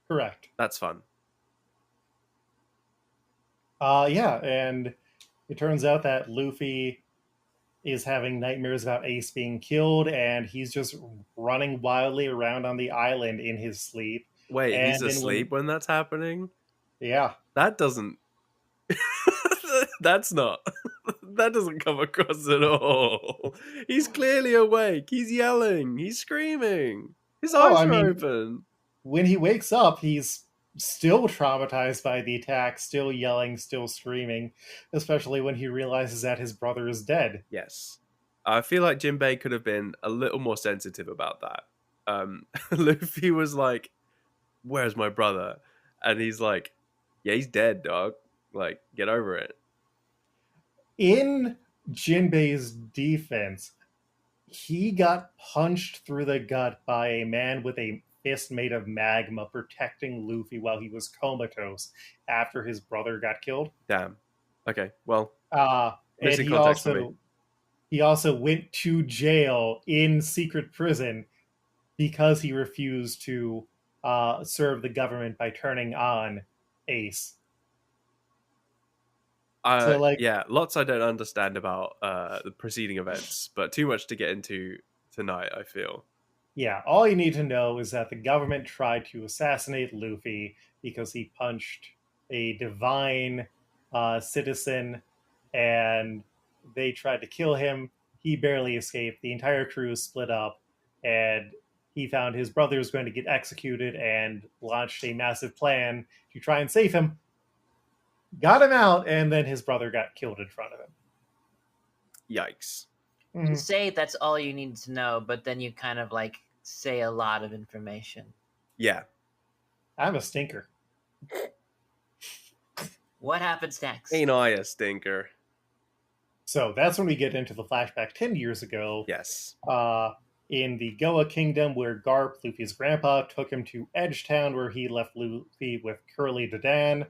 Correct. That's fun. Yeah, and it turns out that Luffy is having nightmares about Ace being killed, and he's just running wildly around on the island in his sleep. Wait, he's And then asleep when that's happening? yeah, That doesn't. That's not. That doesn't come across at all. He's clearly awake. He's yelling. He's screaming. His oh, eyes I are mean, open. when he wakes up, he's still traumatized by the attack, still yelling, still screaming, especially when he realizes that his brother is dead. Yes. I feel like Jinbei could have been a little more sensitive about that. Luffy was like, "Where's my brother?" And he's like, "Yeah, he's dead, dog. Like, get over it." In Jinbei's defense, he got punched through the gut by a man with a fist made of magma protecting Luffy while he was comatose after his brother got killed. Damn. Okay, well, And missing context for me. he also went to jail in secret prison because he refused to serve the government by turning on Ace. So, like, Yeah, lots I don't understand about the preceding events, but too much to get into tonight, I feel. yeah, all you need to know is that the government tried to assassinate Luffy because he punched a divine citizen, and they tried to kill him. He barely escaped. The entire crew split up, and he found his brother was going to get executed and launched a massive plan to try and save him. Got him out, and then his brother got killed in front of him. Yikes. You say that's all you need to know, but then you kind of like say a lot of information. Yeah. I'm a stinker. What happens next? Ain't I a stinker? So that's when we get into the flashback 10 years ago. Yes. In the Goa Kingdom, where Garp, Luffy's grandpa, took him to Edgetown, where he left Luffy with Curly Dadan,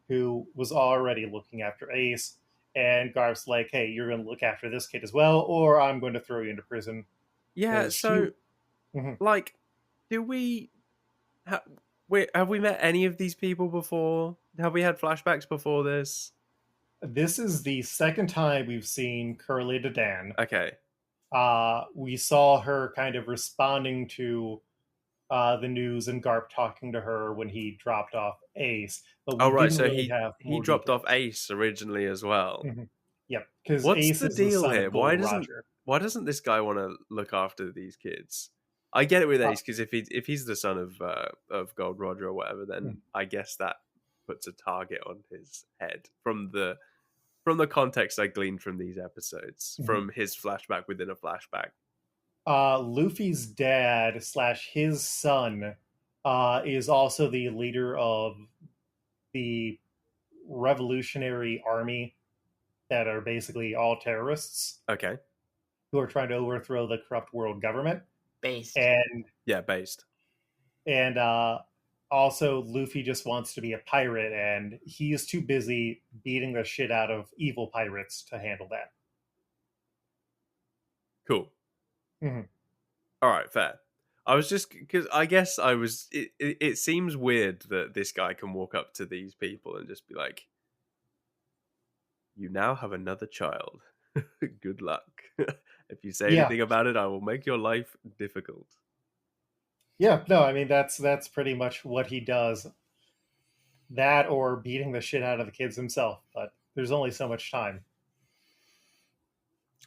who was already looking after Ace. And Garp's like, hey, you're going to look after this kid as well, or I'm going to throw you into prison. Yeah, so, like, do we... Wait, have we met any of these people before? Have we had flashbacks before this? This is the second time we've seen Curly Dadan. Okay. We saw her kind of responding to the news and Garp talking to her when he dropped off Ace. But we didn't So really have he more dropped details. off Ace originally as well. Yep, because What's Ace the is the deal son here? of Gold Roger. Why doesn't this guy want to look after these kids? I get it with Ace because if he's the son of Gold Roger or whatever, then I guess that puts a target on his head from the context I gleaned from these episodes, from his flashback within a flashback. Luffy's dad / his son is also the leader of the Revolutionary Army that are basically all terrorists. Okay. Who are trying to overthrow the corrupt world government. Based. Based. And also, Luffy just wants to be a pirate, and he is too busy beating the shit out of evil pirates to handle that. Cool. All right, fair. I was just because I guess I was. It seems weird that this guy can walk up to these people and just be like, "You now have another child. Good luck. If you say anything about it, I will make your life difficult." Yeah, no, I mean that's pretty much what he does. That or beating the shit out of the kids himself, but there's only so much time.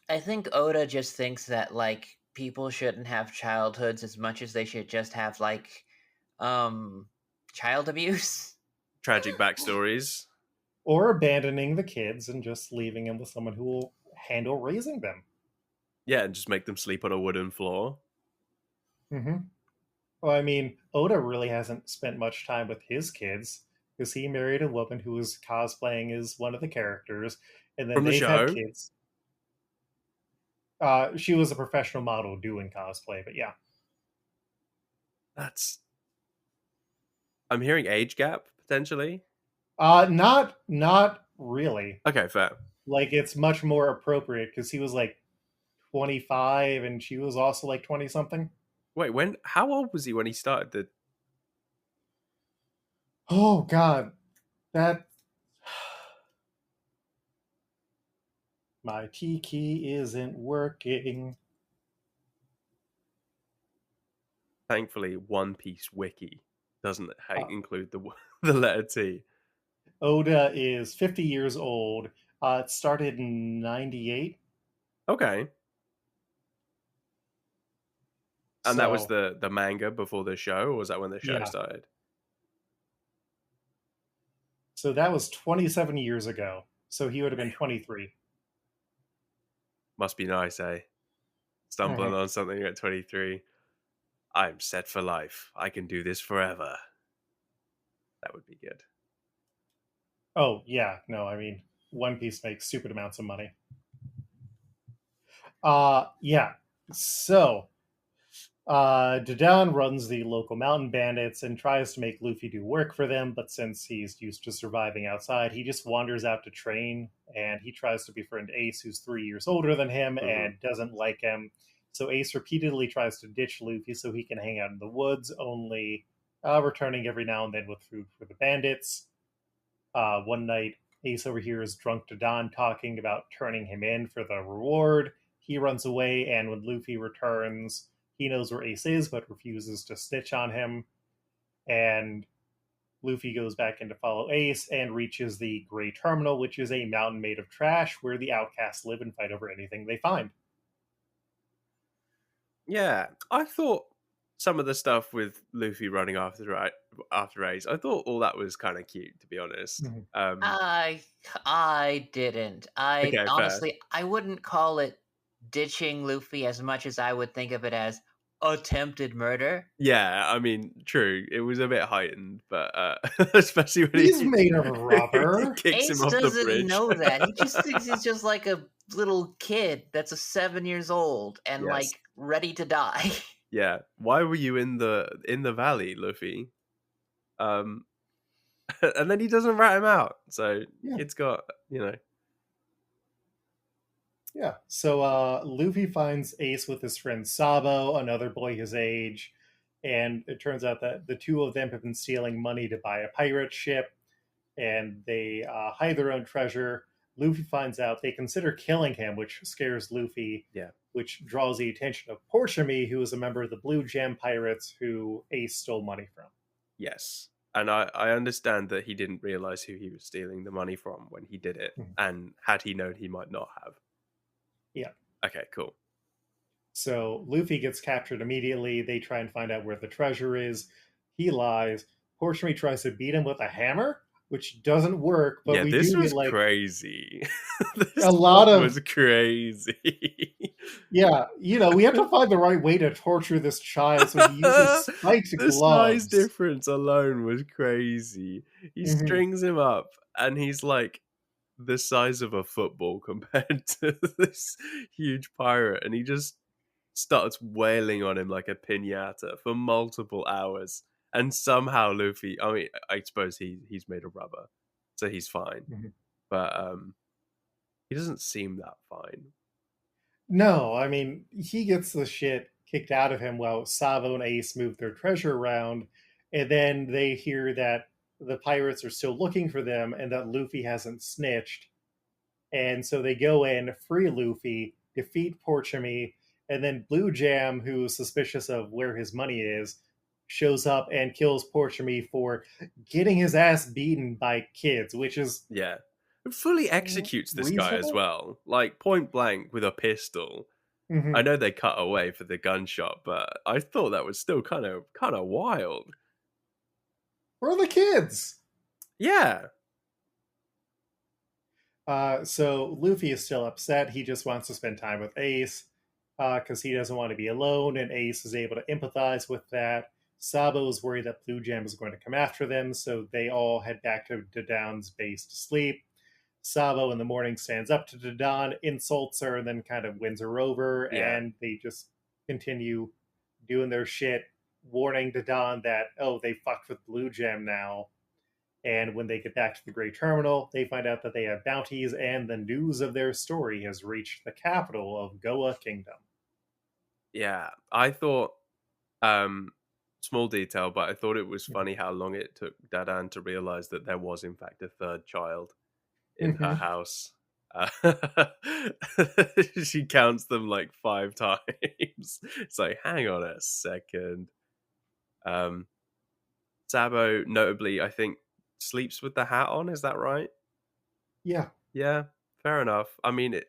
I think Oda just thinks that like people shouldn't have childhoods as much as they should just have like child abuse. Tragic backstories. Or abandoning the kids and just leaving them with someone who will handle raising them. Yeah, and just make them sleep on a wooden floor. Well, I mean, Oda really hasn't spent much time with his kids because he married a woman who was cosplaying as one of the characters, and then From the they've show? had kids. She was a professional model doing cosplay, but yeah. That's... I'm hearing age gap, potentially. Not really. Okay, fair. Like, it's much more appropriate because he was like 25 and she was also like 20 something. Wait, how old was he when he started the... Oh God, that my T key isn't working. Thankfully, One Piece wiki doesn't include the letter T. Oda is 50 years old. It started in 98. Okay. And that was So, the manga before the show, or was that when the show yeah. started? So that was 27 years ago. So he would have been 23. Must be nice, eh? Stumbling Mhm. on something at 23. I'm set for life. I can do this forever. That would be good. Oh, yeah. No, I mean, One Piece makes stupid amounts of money. Yeah. So, Dadan runs the local mountain bandits and tries to make Luffy do work for them, but since he's used to surviving outside, he just wanders out to train, and he tries to befriend Ace, who's 3 years older than him, and doesn't like him. So Ace repeatedly tries to ditch Luffy so he can hang out in the woods, only returning every now and then with food for the bandits. One night, Ace overhears drunk Dadan talking about turning him in for the reward. He runs away, and when Luffy returns, he knows where Ace is, but refuses to snitch on him. And Luffy goes back in to follow Ace and reaches the Gray Terminal, which is a mountain made of trash where the outcasts live and fight over anything they find. Yeah, I thought some of the stuff with Luffy running after Ace, I thought all that was kind of cute, to be honest. Mm-hmm. I didn't. I Okay, fair. honestly, I wouldn't call it ditching Luffy as much as I would think of it as attempted murder. Yeah, I mean, true. It was a bit heightened, but especially when He's he made of rubber. kicks him Ace off the doesn't bridge. know that. He just thinks he's just like a little kid that's 7 years old and Yes. like ready to die. Yeah. Why were you in the valley, Luffy? And then he doesn't rat him out. So Yeah. it's got, Yeah. So Luffy finds Ace with his friend Sabo, another boy his age, and it turns out that the two of them have been stealing money to buy a pirate ship, and they hide their own treasure. Luffy finds out they consider killing him, which scares Luffy. Yeah. Which draws the attention of Porchamy, who is a member of the Blue Gem Pirates who Ace stole money from. Yes. And I understand that he didn't realize who he was stealing the money from when he did it. Mhm. And had he known, he might not have. Yeah. Okay, cool. So Luffy gets captured immediately. They try and find out where the treasure is. He lies. Porchamy tries to beat him with a hammer, which doesn't work. But yeah, we this do was get like crazy. a lot of was crazy. Yeah, we have to find the right way to torture this child. So he uses spiked The gloves. size difference alone was crazy. He strings him up, and he's like the size of a football compared to this huge pirate, and he just starts wailing on him like a piñata for multiple hours. And somehow Luffy, I mean, I suppose he's made of rubber, so he's fine. But he doesn't seem that fine. No, I mean, he gets the shit kicked out of him while Sabo and Ace move their treasure around, and then they hear that the pirates are still looking for them and that Luffy hasn't snitched. And so they go in, free Luffy, defeat Porchamy, and then Blue Jam, who's suspicious of where his money is, shows up and kills Porchamy for getting his ass beaten by kids, which is fully executes this guy as well, like point blank with a pistol. I know they cut away for the gunshot, but I thought that was still kind of wild. For the kids. Yeah. So Luffy is still upset. He just wants to spend time with Ace because he doesn't want to be alone, and Ace is able to empathize with that. Sabo is worried that Blue Jam is going to come after them, so they all head back to Dadan's base to sleep. Sabo in the morning stands up to Dadan, insults her, and then kind of wins her over, and they just continue doing their shit. warning to Don that, oh, they fucked with Blue Gem now. And when they get back to the Great Terminal, they find out that they have bounties, and the news of their story has reached the capital of Goa Kingdom. Yeah, I thought, small detail, but I thought it was funny how long it took Dadan to realize that there was, in fact, a third child in her house. She counts them like 5 times. It's like, hang on a second. Sabo, notably, I think, sleeps with the hat on. Is that right? Yeah. Yeah, fair enough. I mean,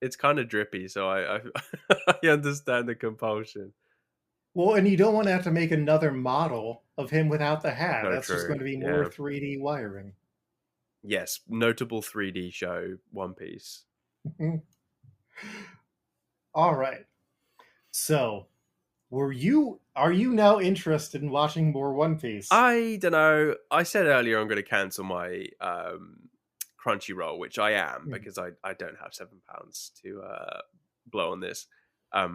it's kind of drippy, so I I understand the compulsion. Well, and you don't want to have to make another model of him without the hat. So That's just true. going to be more 3D wiring. Yes, notable 3D show, One Piece. All right. So, are you now interested in watching more One Piece? I don't know. I said earlier I'm going to cancel my Crunchyroll, which I am because I don't have £7 to blow on this. I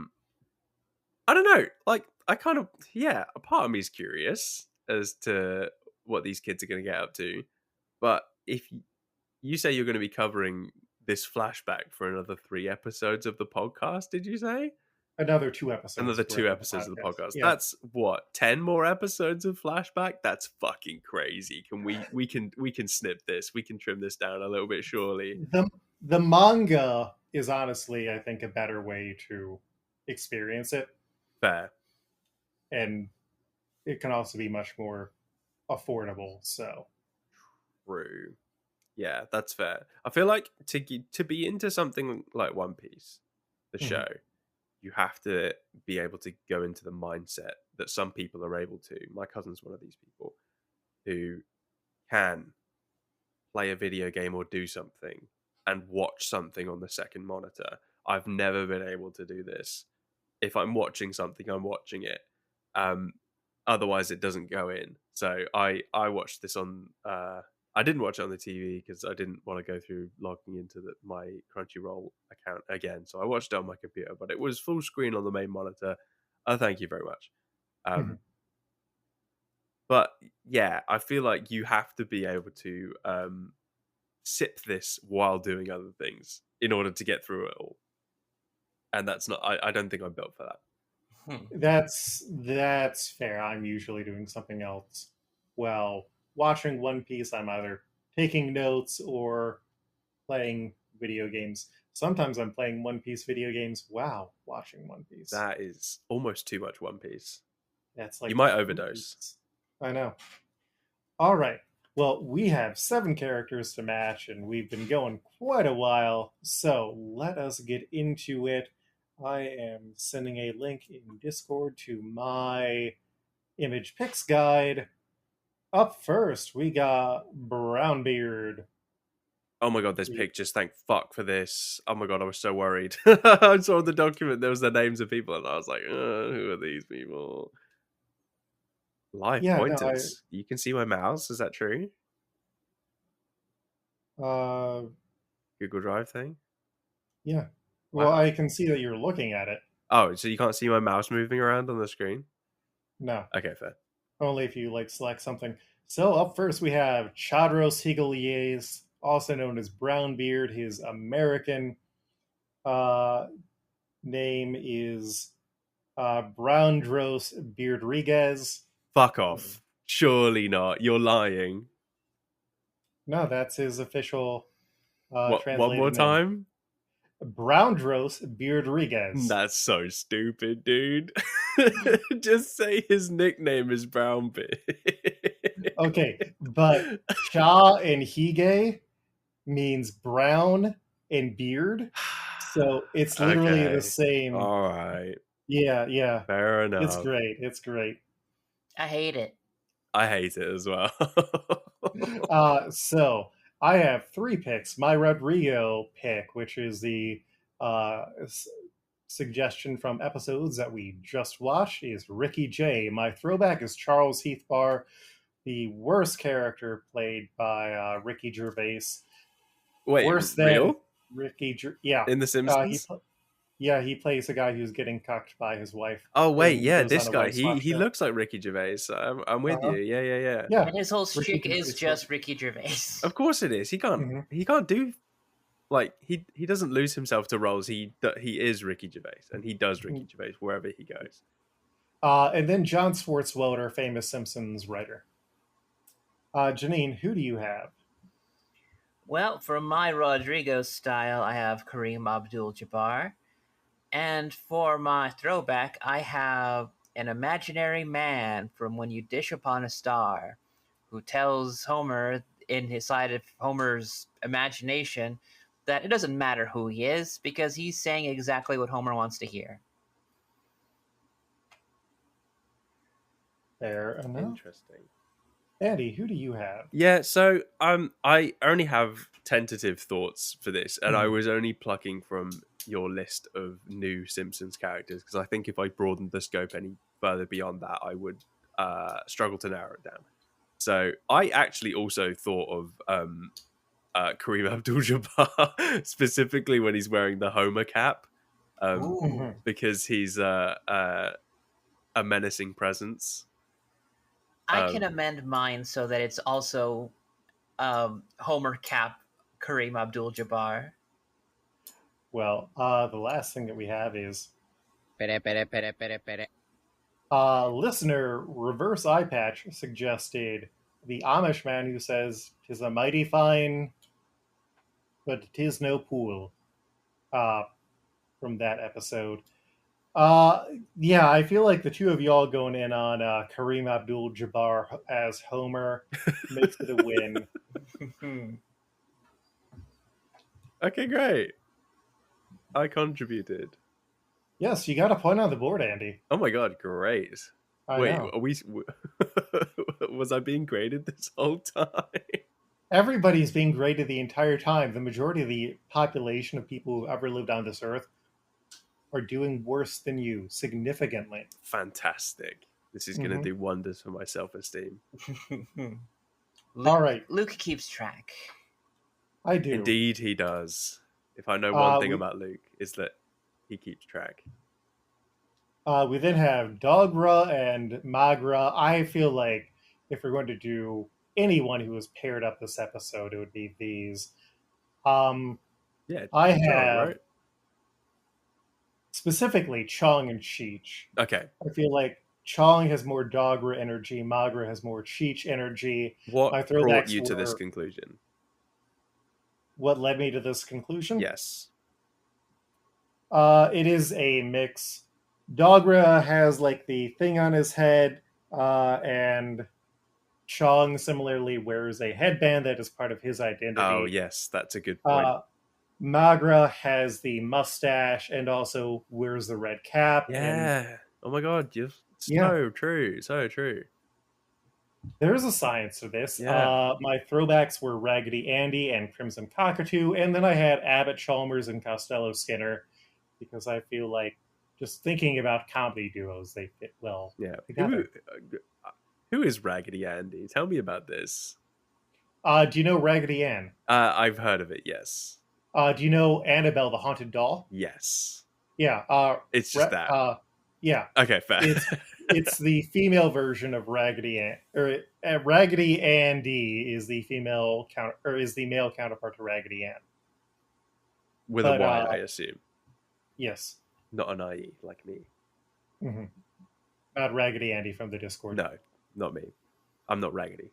don't know. Like, I kind of, a part of me is curious as to what these kids are going to get up to. But if you say you're going to be covering this flashback for another 3 episodes of the podcast, did you say? Another 2 episodes. Another 2 episodes of the podcast. Yeah. That's what, 10 more episodes of flashback? That's fucking crazy. Can we can snip this? We can trim this down a little bit, surely. The manga is honestly, I think, a better way to experience it. Fair. And it can also be much more affordable, so. True. Yeah, that's fair. I feel like to be into something like One Piece, the show, you have to be able to go into the mindset that some people are able to. My cousin's one of these people who can play a video game or do something and watch something on the second monitor. I've never been able to do this. If I'm watching something, I'm watching it. Otherwise, it doesn't go in. So I watched this on... I didn't watch it on the TV because I didn't want to go through logging into my Crunchyroll account again. So I watched it on my computer, but it was full screen on the main monitor. Thank you very much. But yeah, I feel like you have to be able to sip this while doing other things in order to get through it all. And that's not... I don't think I'm built for that. That's fair. I'm usually doing something else. Well, watching One Piece, I'm either taking notes or playing video games. Sometimes I'm playing One Piece video games while watching One Piece. That is almost too much One Piece. That's like you might overdose. I know. All right. Well, we have 7 characters to match, and we've been going quite a while. So let us get into it. I am sending a link in Discord to my image picks guide. Up first, we got Brownbeard. Oh my god, this pictures, thank fuck for this. Oh my god, I was so worried. I saw the document, there was the names of people, and I was like, who are these people? Live pointers. You can see my mouse, is that true? Google Drive thing? Yeah. Well, I can see that you're looking at it. Oh, so you can't see my mouse moving around on the screen? No. Okay, fair. Only if you select something. So up first we have Chadros Higalies, also known as Brownbeard. His American name is Broundros Beardriguez. Fuck off. Surely not. You're lying. No, that's his official translated one more time? Name. Broundros Beardriguez. That's so stupid, dude. Just say his nickname is Brownbeard. Okay, but Cha and Hige means brown and beard, so it's literally the same. All right. Yeah. Fair enough. It's great. I hate it. I hate it as well. So I have 3 picks. My Rodrigo pick, which is the suggestion from episodes that we just watched, is Ricky J. My throwback is Charles Heathbar, the worst character played by Ricky Gervais. Wait, worse real? than Ricky. Yeah, in The Simpsons. Yeah, he plays a guy who's getting cucked by his wife. Oh wait, And yeah, goes this on a guy. roast watch He show. looks like Ricky Gervais. I'm with you. Uh-huh. Yeah. Yeah. And his whole Ricky shtick is Gervais. just Ricky Gervais. Of course it is. Mhm. He can't do like he doesn't lose himself to roles. He is Ricky Gervais, and he does Ricky Gervais wherever he goes. And then John Swartzwelder, famous Simpsons writer. Janine, who do you have? Well, for my Rodrigo style, I have Kareem Abdul-Jabbar. And for my throwback, I have an imaginary man from When You Dish Upon a Star, who tells Homer in his side of Homer's imagination that it doesn't matter who he is because he's saying exactly what Homer wants to hear. Fair enough. Interesting. Andie, who do you have? Yeah, so I only have tentative thoughts for this, and I was only plucking from your list of new Simpsons characters because I think if I broadened the scope any further beyond that, I would struggle to narrow it down. So I actually also thought of Kareem Abdul-Jabbar specifically when he's wearing the Homer cap, because he's a menacing presence. I can amend mine so that it's also Homer Cap Kareem Abdul-Jabbar. Well, the last thing that we have is Pere, pere, pere, pere, pere. listener Reverse Eye Patch suggested the Amish man who says, "'Tis a mighty fine, but 'tis no pool." From that episode. Yeah, I feel like the two of y'all going in on Kareem Abdul-Jabbar as Homer makes it a win. Okay, great. I contributed. Yes, you got a point on the board, Andie. Oh my god, great. I Wait, know. are we was I being graded this whole time? Everybody's being graded the entire time. The majority of the population of people who've ever lived on this earth are doing worse than you, significantly. Fantastic. This is going to do wonders for my self-esteem. All right. Luke keeps track. I do. Indeed he does. If I know one thing about Luke, is that he keeps track. We then have Dogra and Magra. I feel like if we're going to do anyone who was paired up this episode, it would be these. Yeah, I Chong, have right? specifically Chong and Cheech. Okay. I feel like Chong has more Dogra energy, Magra has more Cheech energy. What My brought throwbacks you to this were- conclusion? What led me to this conclusion? Yes. It is a mix. Dogra has like the thing on his head, and Chong similarly wears a headband that is part of his identity. Oh, yes, that's a good point. Magra has the mustache and also wears the red cap. Yeah. And oh my god, so true. So true. there's a science to this. Yeah. My throwbacks were Raggedy Andy and Crimson Cockatoo, and then I had Abbott Chalmers and Costello Skinner because I feel like just thinking about comedy duos, they fit well together. Who is Raggedy Andy? Tell me about this. Do you know Raggedy Ann? I've heard of it, yes. Do you know Annabelle the Haunted Doll? Yes. Yeah. It's just that. Yeah. Okay, fair. It's the female version of Raggedy Ann, or Raggedy Andy is the female is the male counterpart to Raggedy Ann. With a Y, I assume. Yes. Not an IE like me. Mm-hmm. Not Raggedy Andy from the Discord. No, not me. I'm not raggedy.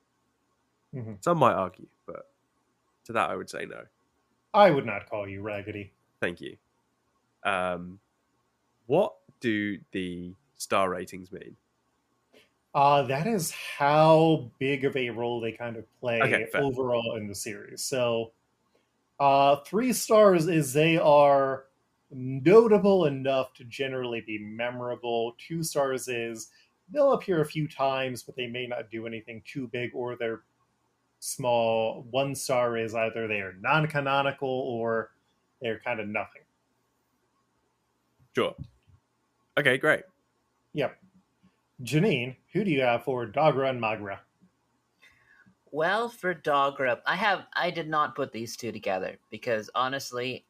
Mm-hmm. Some might argue, but to that I would say no. I would not call you raggedy. Thank you. What do the star ratings mean? That is how big of a role they kind of play fair. Overall in the series. So, 3 stars is they are notable enough to generally be memorable. 2 stars is they'll appear a few times, but they may not do anything too big, or they're small. 1 star is either they are non-canonical or they're kind of nothing. Sure. Okay, great. Yep. Janine, who do you have for Dogra and Magra? Well, for Dogra, I did not put these two together because honestly,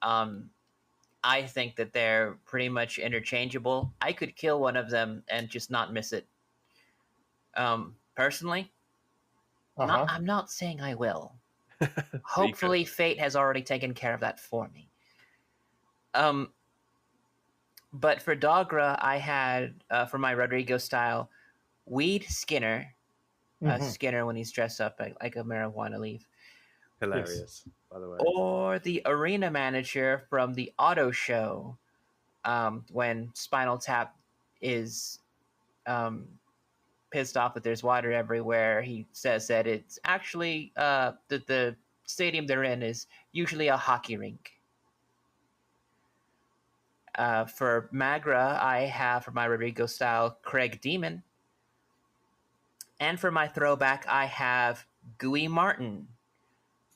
I think that they're pretty much interchangeable. I could kill one of them and just not miss it. Personally, Uh-huh. I'm not saying I will. You could. Hopefully, fate has already taken care of that for me. But for Dogra, I had for my Rodrigo style, Weed Skinner. Mhm. Skinner when he's dressed up like a marijuana leaf. Hilarious, by the way. Or the arena manager from the auto show, when Spinal Tap is pissed off that there's water everywhere. He says that it's actually the stadium they're in is usually a hockey rink. For Magra, I have for my Rodrigo style Craig Demon. And for my throwback, I have Gooey Martin,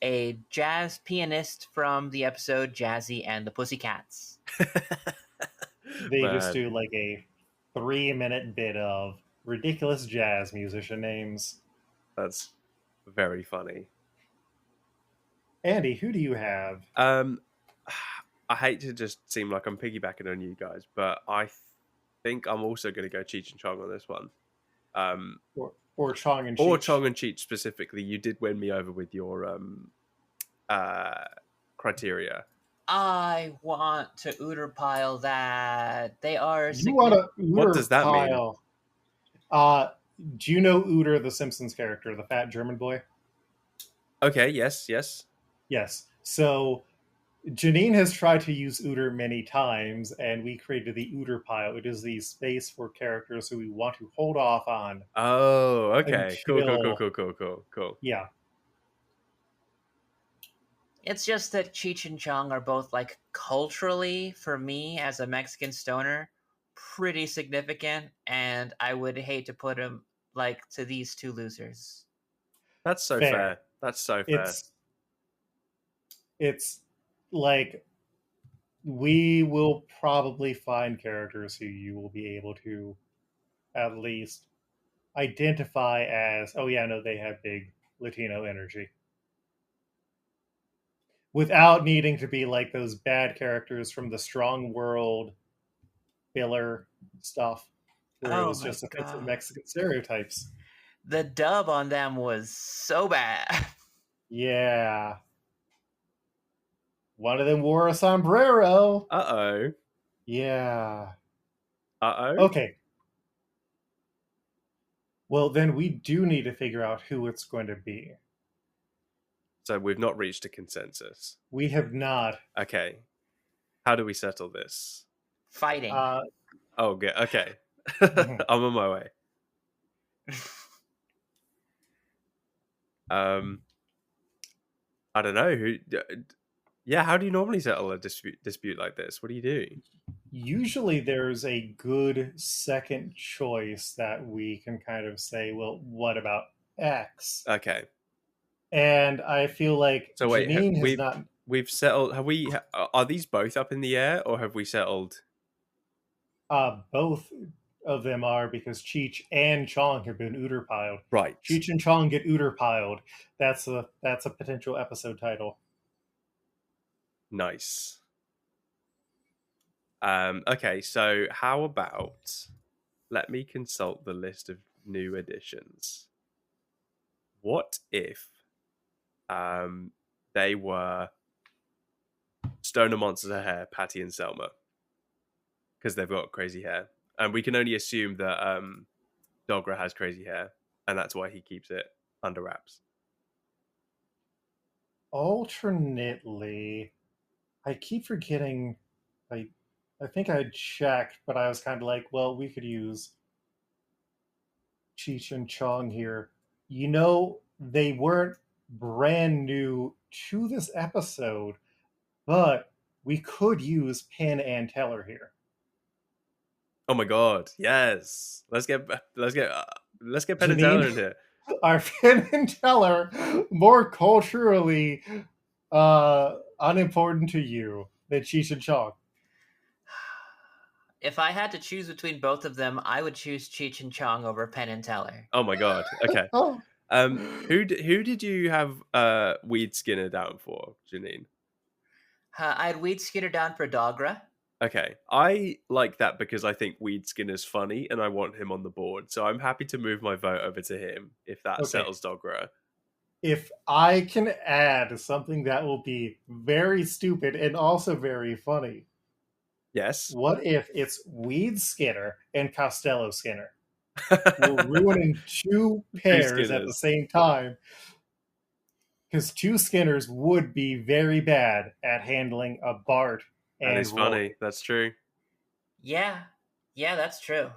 a jazz pianist from the episode Jazzy and the Pussycats. They just Man, do like a 3-minute bit of ridiculous jazz musician names. that's very funny. Andy, who do you have? I hate to just seem like I'm piggybacking on you guys, but I think I'm also going to go Cheech and Chong on this one. Or Chong and Cheech? Or Chong and Cheech specifically. You did win me over with your criteria. I want to Ooter pile that. They are. You want to Ooter What does that mean? pile? Do you know Ooter, the Simpsons character, the fat German boy? Okay, yes. Yes. So Janine has tried to use Ooter many times, and we created the Ooter pile. It is the space for characters who we want to hold off on. Oh, okay. Until- Cool. Yeah. It's just that Cheech and Chong are both, like, culturally, for me as a Mexican stoner, pretty significant, and I would hate to put them, like, to these two losers. That's so fair. That's so fair. It's like we will probably find characters who you will be able to at least identify as, oh yeah, no, they have big Latino energy, without needing to be like those bad characters from the Strong World filler stuff, where it was just a fits of Mexican stereotypes. The dub on them was so bad. Yeah. One of them wore a sombrero. Uh-oh. Yeah. Uh-oh. Okay. Well, then we do need to figure out who it's going to be. So we've not reached a consensus. We have not. Okay. How do we settle this? Fighting. Oh, good. Okay. Mhm. I'm on my way. I don't know who. Yeah, how do you normally settle a dispute like this? What do you do? Usually there's a good second choice that we can kind of say, well, what about X? Okay. And I feel like So wait, Janine has not. we've settled. Have we? Are these both up in the air, or have we settled? Both of them are, because Cheech and Chong have been Ooter piled. Right. Cheech and Chong get Ooter piled. That's a potential episode title. Nice. Okay, so how about let me consult the list of new additions. What if they were Stoner Monsters of Hair, Patty and Selma? Because they've got crazy hair. And we can only assume that Dogra has crazy hair, and that's why he keeps it under wraps. Alternately, I keep forgetting. I think I checked, but I was kind of like, well, we could use Cheech and Chong here. You know, they weren't brand new to this episode, but we could use Penn and Teller here. Oh my god, yes! Let's get Penn and Janine? Teller in here. Are Penn and Teller more culturally unimportant to you than Cheech and Chong? If I had to choose between both of them, I would choose Cheech and Chong over Penn and Teller. Oh my god. Okay. Oh. Who did you have Weed Skinner down for, Janine? I'd weed Skinner down for Dogra. Okay, I like that because I think Weed Skinner's funny and I want him on the board. So I'm happy to move my vote over to him if that Okay. settles Dogra. If I can add something that will be very stupid and also very funny, Yes. what if it's Weed Skinner and Costello Skinner? We're ruining two pairs at the Skinners. same time. Because two Skinners would be very bad at handling a Bart and That is Roy. funny. That's true. Yeah, that's true.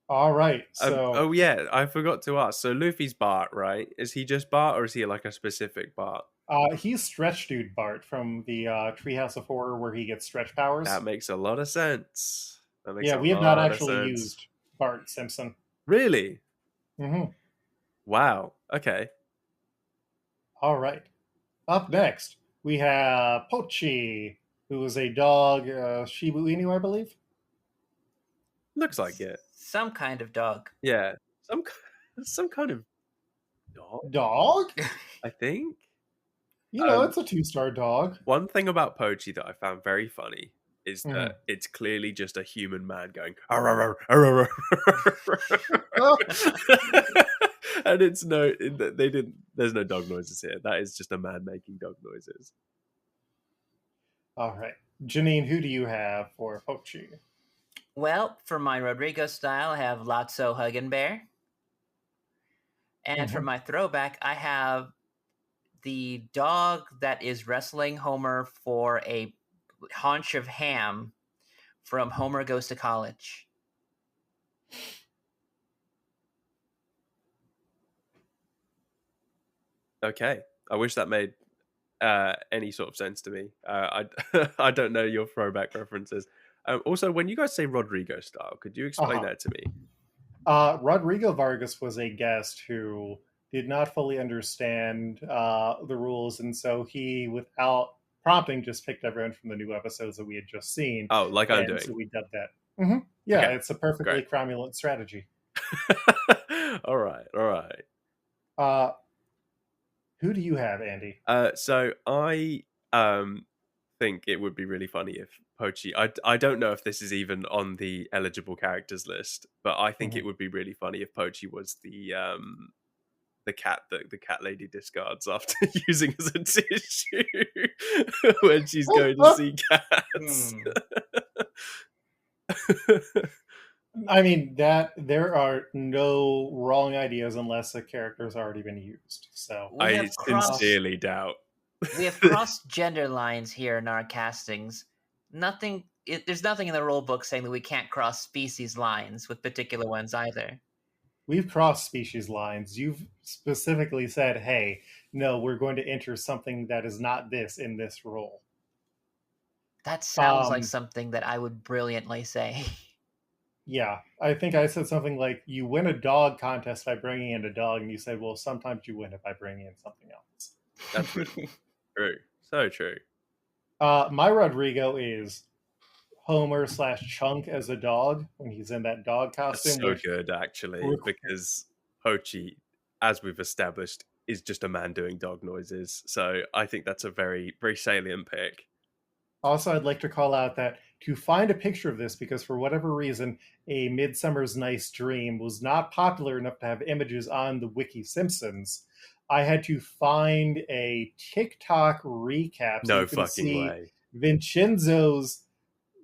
All right, so Oh yeah, I forgot to ask. So Luffy's Bart, right? Is he just Bart, or is he like a specific Bart? he's Stretch Dude Bart from the Treehouse of Horror, where he gets stretch powers. That makes a lot of sense. Yeah, we have not actually used Bart Simpson. Really? Mm-hmm. Wow. Okay. All right. Up next, we have Pochi, who is a dog, Shiba Inu, I believe. Looks like it. Some kind of dog. Yeah. Some kind of dog, Dog? I think. You know, it's a 2-star dog. One thing about Pochi that I found very funny is that it's clearly just a human man going "Arr, arr, arr, arr, arr." And it's there's no dog noises here. That is just a man making dog noises. All right. Janine, who do you have for Pochi? Well, for my Rodrigo style, I have Lotso Huggin Bear. And for my throwback, I have the dog that is wrestling Homer for a haunch of ham from Homer Goes to College. Okay. I wish that made any sort of sense to me. I I don't know your throwback references. Also, when you guys say Rodrigo style, could you explain that to me? Rodrigo Vargas was a guest who did not fully understand the rules, and so he, without prompting, just picked everyone from the new episodes that we had just seen. Oh, like I'm doing. So we dubbed that. Mm-hmm. Yeah, Okay. It's a perfectly cromulent strategy. All right. Who do you have, Andy? So I think it would be really funny if Pochi. I don't know if this is even on the eligible characters list, but I think it would be really funny if Pochi was the cat that the cat lady discards after using as a tissue when she's going to see cats. I mean, that there are no wrong ideas unless a character has already been used. So I sincerely doubt. We have crossed gender lines here in our castings. There's nothing in the rule book saying that we can't cross species lines with particular ones either. We've crossed species lines. You've specifically said, hey, no, we're going to enter something that is not this in this role. That sounds like something that I would brilliantly say. Yeah, I think I said something like, you win a dog contest by bringing in a dog, and you said, well, sometimes you win it by bringing in something else. That's really true. So true. My Rodrigo is Homer / Chunk as a dog when he's in that dog costume. That's so good, actually, because Pochi, as we've established, is just a man doing dog noises. So I think that's a very, very salient pick. Also, I'd like to call out that to find a picture of this, because for whatever reason, A Midsummer's Nice Dream was not popular enough to have images on the Wiki Simpsons, I had to find a TikTok recap so no you can fucking see way. Vincenzo's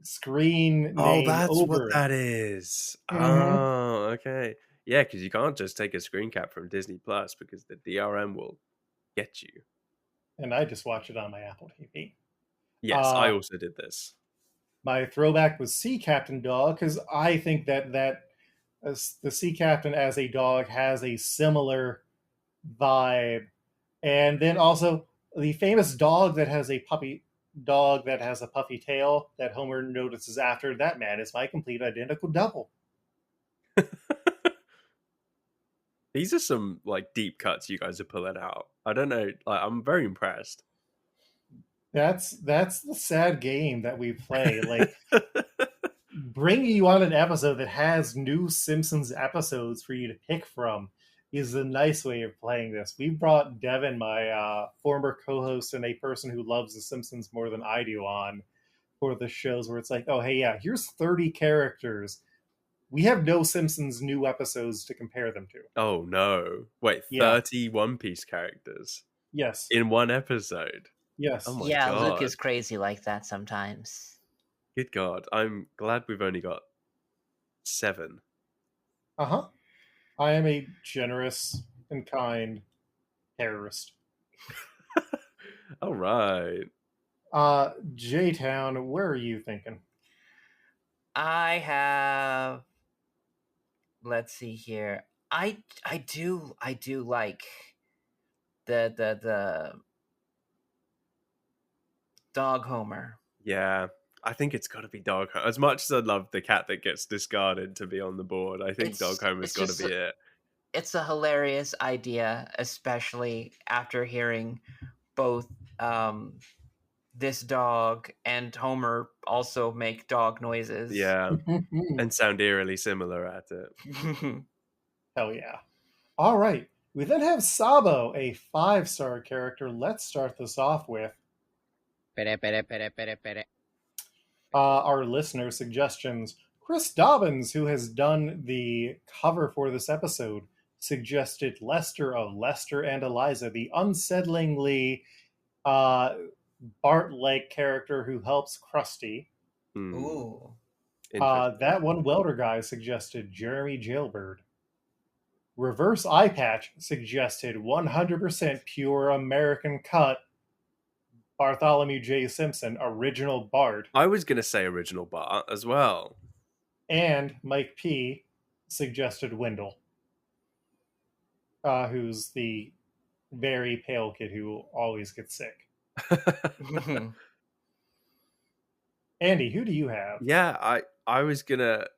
screen name. Oh, that's over what that is. Mm-hmm. Oh, okay. Yeah, because you can't just take a screen cap from Disney Plus because the DRM will get you. And I just watched it on my Apple TV. Yes, I also did this. My throwback was Sea Captain Dog, because I think that the Sea Captain as a dog has a similar vibe. And then also the famous dog that has a puppy tail that Homer notices after, that man is my complete identical double. These are some like deep cuts you guys are pulling out. I don't know. I'm very impressed. That's the sad game that we play. Like bringing you on an episode that has new Simpsons episodes for you to pick from is the nice way of playing this. We brought Devin, my former co-host and a person who loves The Simpsons more than I do, on for the shows where it's like, oh, hey, yeah, here's 30 characters. We have no Simpsons new episodes to compare them to. Oh no! Wait, Yeah. 30 One Piece characters Yes. in one episode. Yes. Oh my Yeah, god! Luke is crazy like that sometimes. Good God! I'm glad we've only got 7. Uh-huh. I am a generous and kind terrorist. All right. J-Town, where are you thinking? I have. Let's see here. I do like the dog Homer. Yeah, I think it's got to be Dog Homer. As much as I love the cat that gets discarded to be on the board, I think Dog Homer's got to be it. It's a hilarious idea, especially after hearing both this dog and Homer also make dog noises. Yeah, and sound eerily similar at it. Hell yeah. All right. We then have Sabo, a 5-star character. Let's start this off with Pere, pere, pere, pere, pere. our listener suggestions. Chris Dobbins, who has done the cover for this episode, suggested Lester of Lester and Eliza, the unsettlingly Bart-like character who helps Krusty. Ooh. That one welder guy suggested Jeremy Jailbird. Reverse Eye Patch suggested 100% pure American cut Bartholomew J. Simpson, original Bart. I was going to say original Bart as well. And Mike P. suggested Wendell, who's the very pale kid who always gets sick. Andy, who do you have? Yeah, I was going to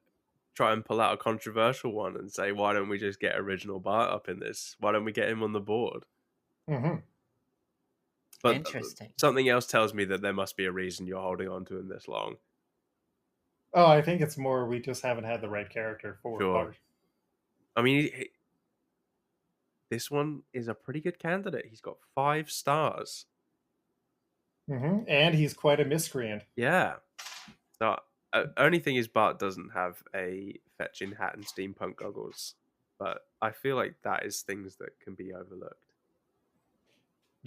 try and pull out a controversial one and say, why don't we just get original Bart up in this? Why don't we get him on the board? Mm-hmm. But interesting. Something else tells me that there must be a reason you're holding on to him this long. Oh, I think it's more we just haven't had the right character for Sure. Bart. I mean, this one is a pretty good candidate. He's got 5 stars. Mm-hmm. And he's quite a miscreant. Yeah. No, only thing is Bart doesn't have a fetching hat and steampunk goggles. But I feel like that is things that can be overlooked.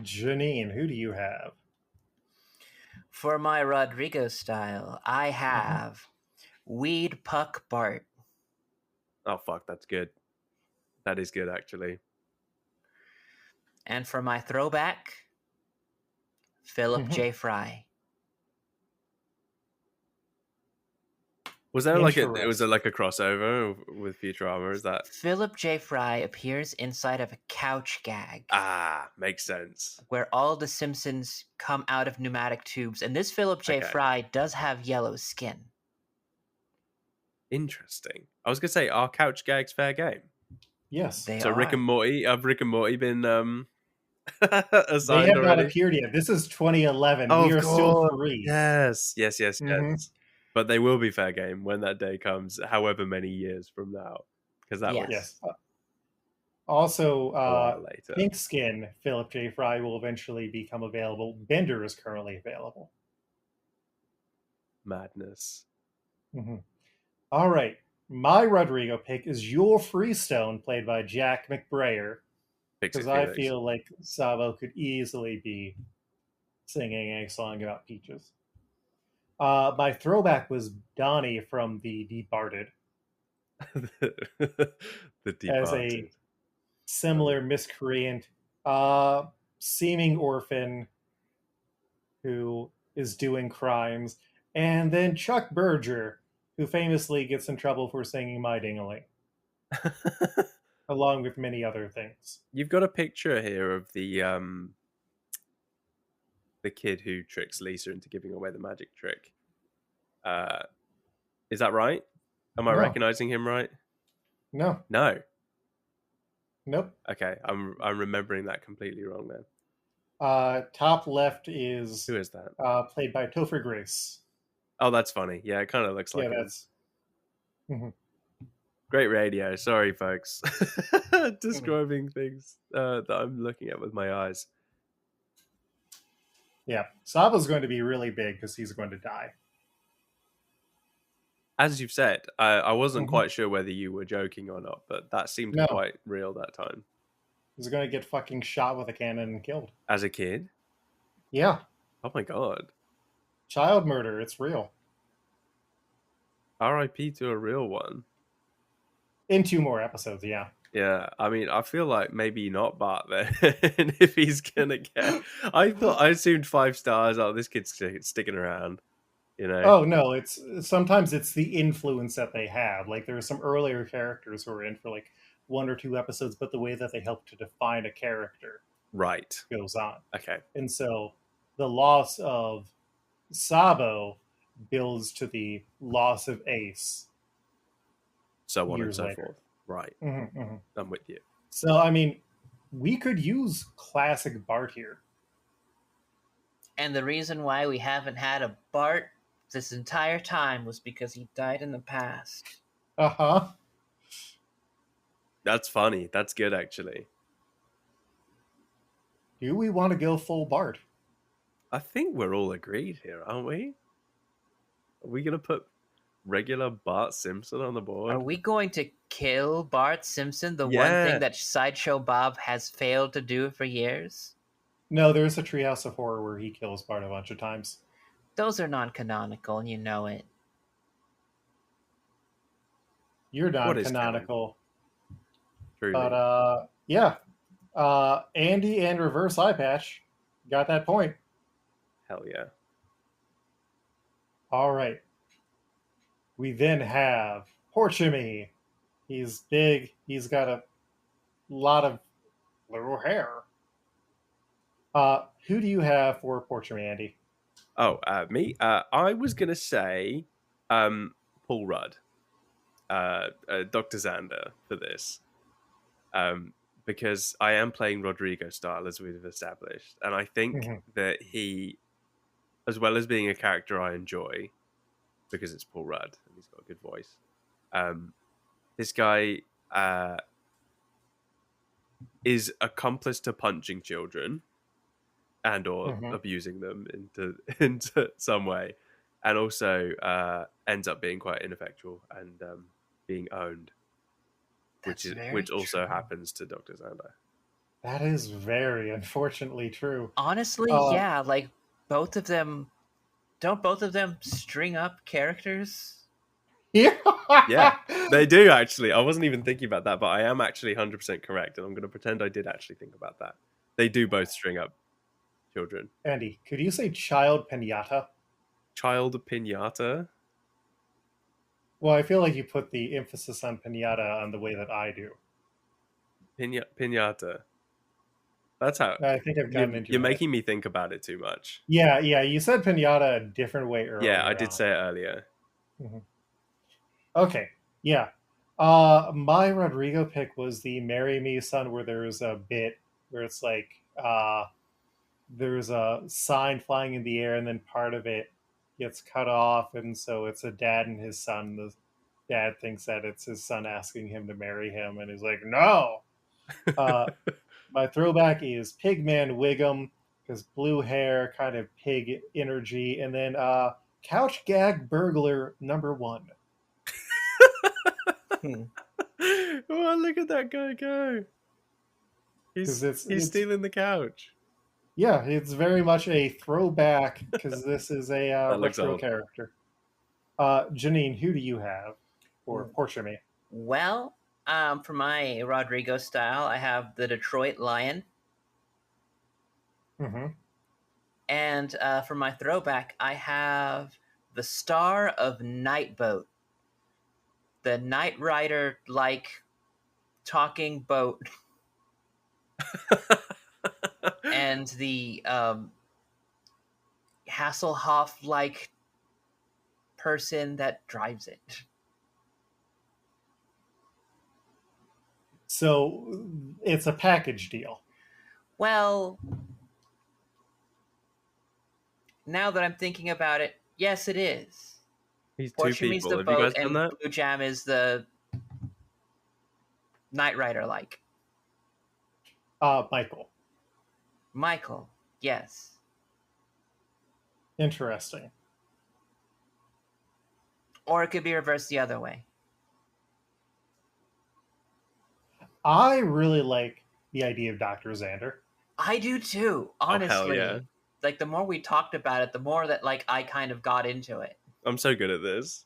Janine, who do you have? For my Rodrigo style, I have Weed Puck Bart. Oh, fuck, that's good. That is good, actually. And for my throwback, Philip J. Fry. Was there like a crossover with Futurama? Is that Philip J. Fry appears inside of a couch gag? Makes sense. Where all the Simpsons come out of pneumatic tubes, and this Philip J. Fry does have yellow skin. Interesting. I was gonna say, are couch gags fair game? Yes. They so are. Rick and Morty have been they assigned have already? not appeared yet. This is 2011. We are still free. Yes. Mhm. But they will be fair game when that day comes, however many years from now. Because that was Yes. Also, a while later. Pink Skin Philip J. Fry will eventually become available. Bender is currently available. Madness. Mm-hmm. All right. My Rodrigo pick is Yule Freestone, played by Jack McBrayer. Because I feel like Sabo could easily be singing a song about peaches. My throwback was Donnie from the Departed. The Departed. As a similar miscreant, seeming orphan who is doing crimes. And then Chuck Berger, who famously gets in trouble for singing My Ding-a-ling. Along with many other things. You've got a picture here of the kid who tricks Lisa into giving away the magic trick. Is that right? Am I recognizing him right? No. Nope. Okay, I'm remembering that completely wrong then. Top left is... Who is that? Played by Topher Grace. Oh, that's funny. Yeah, it kind of looks like him. that's... Mm-hmm. Great radio. Sorry, folks. Describing things that I'm looking at with my eyes. Yeah, Sabo's going to be really big because he's going to die. As you've said, I wasn't Mhm. quite sure whether you were joking or not, but that seemed No. quite real that time. He's going to get fucking shot with a cannon and killed. As a kid? Yeah, Oh my god. child murder. It's real. R.I.P. to a real one. In 2 more episodes, yeah. Yeah, I mean, I feel like maybe not Bart then, if he's gonna get. I assumed 5 stars. Oh, this kid's sticking around, you know. Oh no, it's sometimes it's the influence that they have. Like there are some earlier characters who are in for like 1 or 2 episodes, but the way that they help to define a character Right. goes on. Okay. And so the loss of Sabo builds to the loss of Ace. So on and Years so later. forth. Right. I'm with you. So I mean, we could use classic Bart here. And the reason why we haven't had a Bart this entire time was because he died in the past. Uh-huh. That's funny. That's good, actually. Do we want to go full Bart? I think we're all agreed here, aren't we? Are we gonna put regular Bart Simpson on the board? Are we going to kill Bart Simpson, the one Yeah. thing that Sideshow Bob has failed to do for years? No, there's a Treehouse of Horror where he kills Bart a bunch of times. Those are non-canonical, and you know it. You're What is non-canonical. Truly. But yeah. Andie and Reverse Eye Patch got that point. Hell yeah. All right. We then have Porchemy. He's big. He's got a lot of little hair. Who do you have for Porchemy, Andy? Oh, me? I was gonna say Paul Rudd, Dr. Xander for this, because I am playing Rodrigo style as we've established, and I think that he, as well as being a character I enjoy, because it's Paul Rudd and he's got a good voice. This guy is accomplice to punching children and or abusing them into some way, and also ends up being quite ineffectual and being owned, which also happens to Dr. Xander. That is very unfortunately true. Honestly, yeah, like both of them. Don't both of them string up characters? Yeah, they do actually. I wasn't even thinking about that, but I am actually 100% correct, and I'm going to pretend I did actually think about that. They do both string up children. Andy, could you say child pinata? Child pinata? Well, I feel like you put the emphasis on pinata on the way that I do. Pinata. That's how. I think I've gotten into. You're making me think about it too much. Yeah. You said pinata a different way earlier. Yeah, I did say it earlier. Okay. Yeah. My Rodrigo pick was the "Marry Me, Son," where there's a bit where it's like there's a sign flying in the air, and then part of it gets cut off, and so it's a dad and his son. The dad thinks that it's his son asking him to marry him, and he's like, "No." My throwback is Pigman Wiggum, because blue hair, kind of pig energy, and then Couch Gag Burglar #1. Oh, look at that guy go! He's stealing the couch. Yeah, it's very much a throwback because this is a retro character. Janine, who do you have for Porchemy? Well, for my Rodrigo style, I have the Detroit Lion. And for my throwback, I have the Star of Nightboat. The Knight Rider-like talking boat. And the Hasselhoff-like person that drives it. So it's a package deal. Well, now that I'm thinking about it, yes, it is. He's Porchemy's two people. the Have boat, you guys done and that? Blue Jam is the Knight Rider like. Michael. Michael, yes. Interesting. Or it could be reversed the other way. I really like the idea of Dr. Xander. I do too, honestly. hell yeah. Like, the more we talked about it, the more that, like, I kind of got into it. I'm so good at this.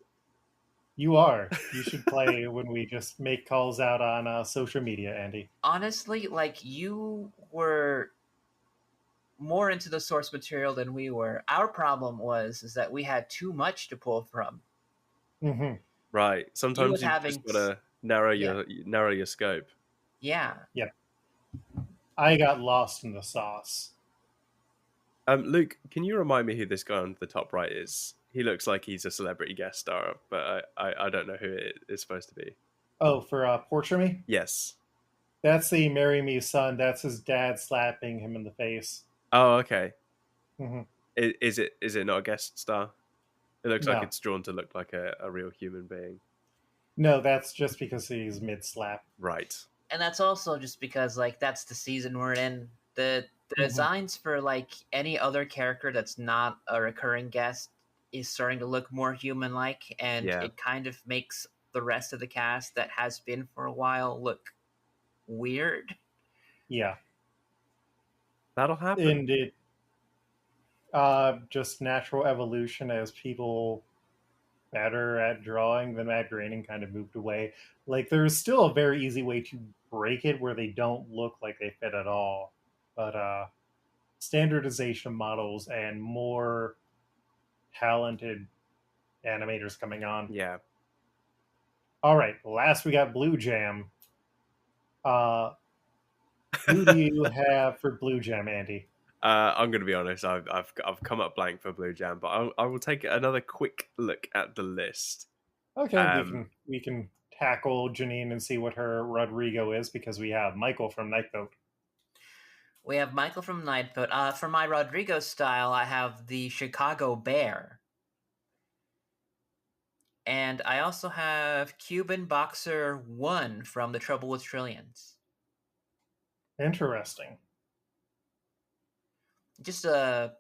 You are. You should play when we just make calls out on social media, Andy. Honestly, like, you were more into the source material than we were. Our problem is that we had too much to pull from. Mm-hmm. Right. Sometimes was you having just gotta narrow Yeah. your scope. Yeah. I got lost in the sauce. Luke, can you remind me who this guy on the top right is? He looks like he's a celebrity guest star, but I don't know who it is supposed to be. Oh, for Portrait Me? Yes. That's the Marry Me son. That's his dad slapping him in the face. Oh, okay. Mm-hmm. Is it not a guest star? It looks like No. it's drawn to look like a real human being. No, that's just because he's mid-slap. Right. And that's also just because, like, that's the season we're in. The designs for, like, any other character that's not a recurring guest is starting to look more human-like, and Yeah. it kind of makes the rest of the cast that has been for a while look weird. Yeah. That'll happen. And it just natural evolution as people better at drawing than at grading kind of moved away. Like, there's still a very easy way to break it where they don't look like they fit at all. But standardization models and more talented animators coming on. Yeah. All right, last we got Blue Jam. Who do you have for Blue Jam, Andy? I'm going to be honest. I've come up blank for Blue Jam, but I will take another quick look at the list. Okay, we can tackle Janine and see what her Rodrigo is because we have Michael from Night Boat. We have Michael from Nightboat. For my Rodrigo style, I have the Chicago Bear. And I also have Cuban Boxer 1 from The Trouble with Trillions. Interesting. Just a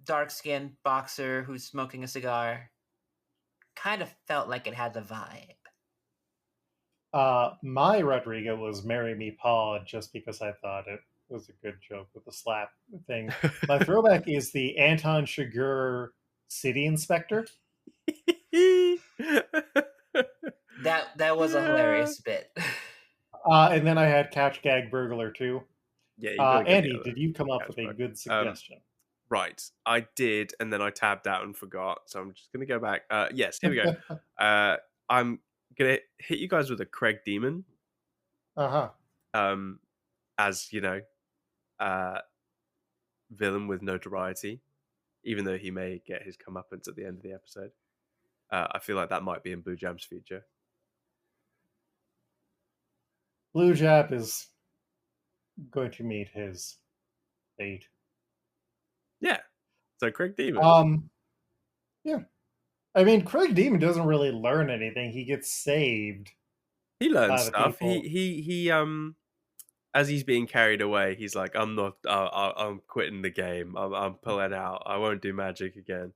dark-skinned boxer who's smoking a cigar. Kind of felt like it had the vibe. My Rodrigo was Marry Me Paul just because I thought it was a good joke with the slap thing. My throwback is the Anton Chigurh City Inspector. That was a hilarious bit. And then I had Couch Gag Burglar too. Yeah, you gotta get Andy, the other did you come up with a Couch good suggestion? Right, I did, and then I tabbed out and forgot. So I'm just gonna go back. Yes, here we go. I'm gonna hit you guys with a Craig Demon. Uh-huh. As you know, villain with notoriety, even though he may get his comeuppance at the end of the episode. I feel like that might be in Blue Jam's future. Blue Jap is going to meet his fate. Yeah. So Craig Demon. Yeah. I mean, Craig Demon doesn't really learn anything. He gets saved. He learns by the stuff. people. He as he's being carried away, he's like, I'm not. I'm quitting the game. I'm pulling out. I won't do magic again.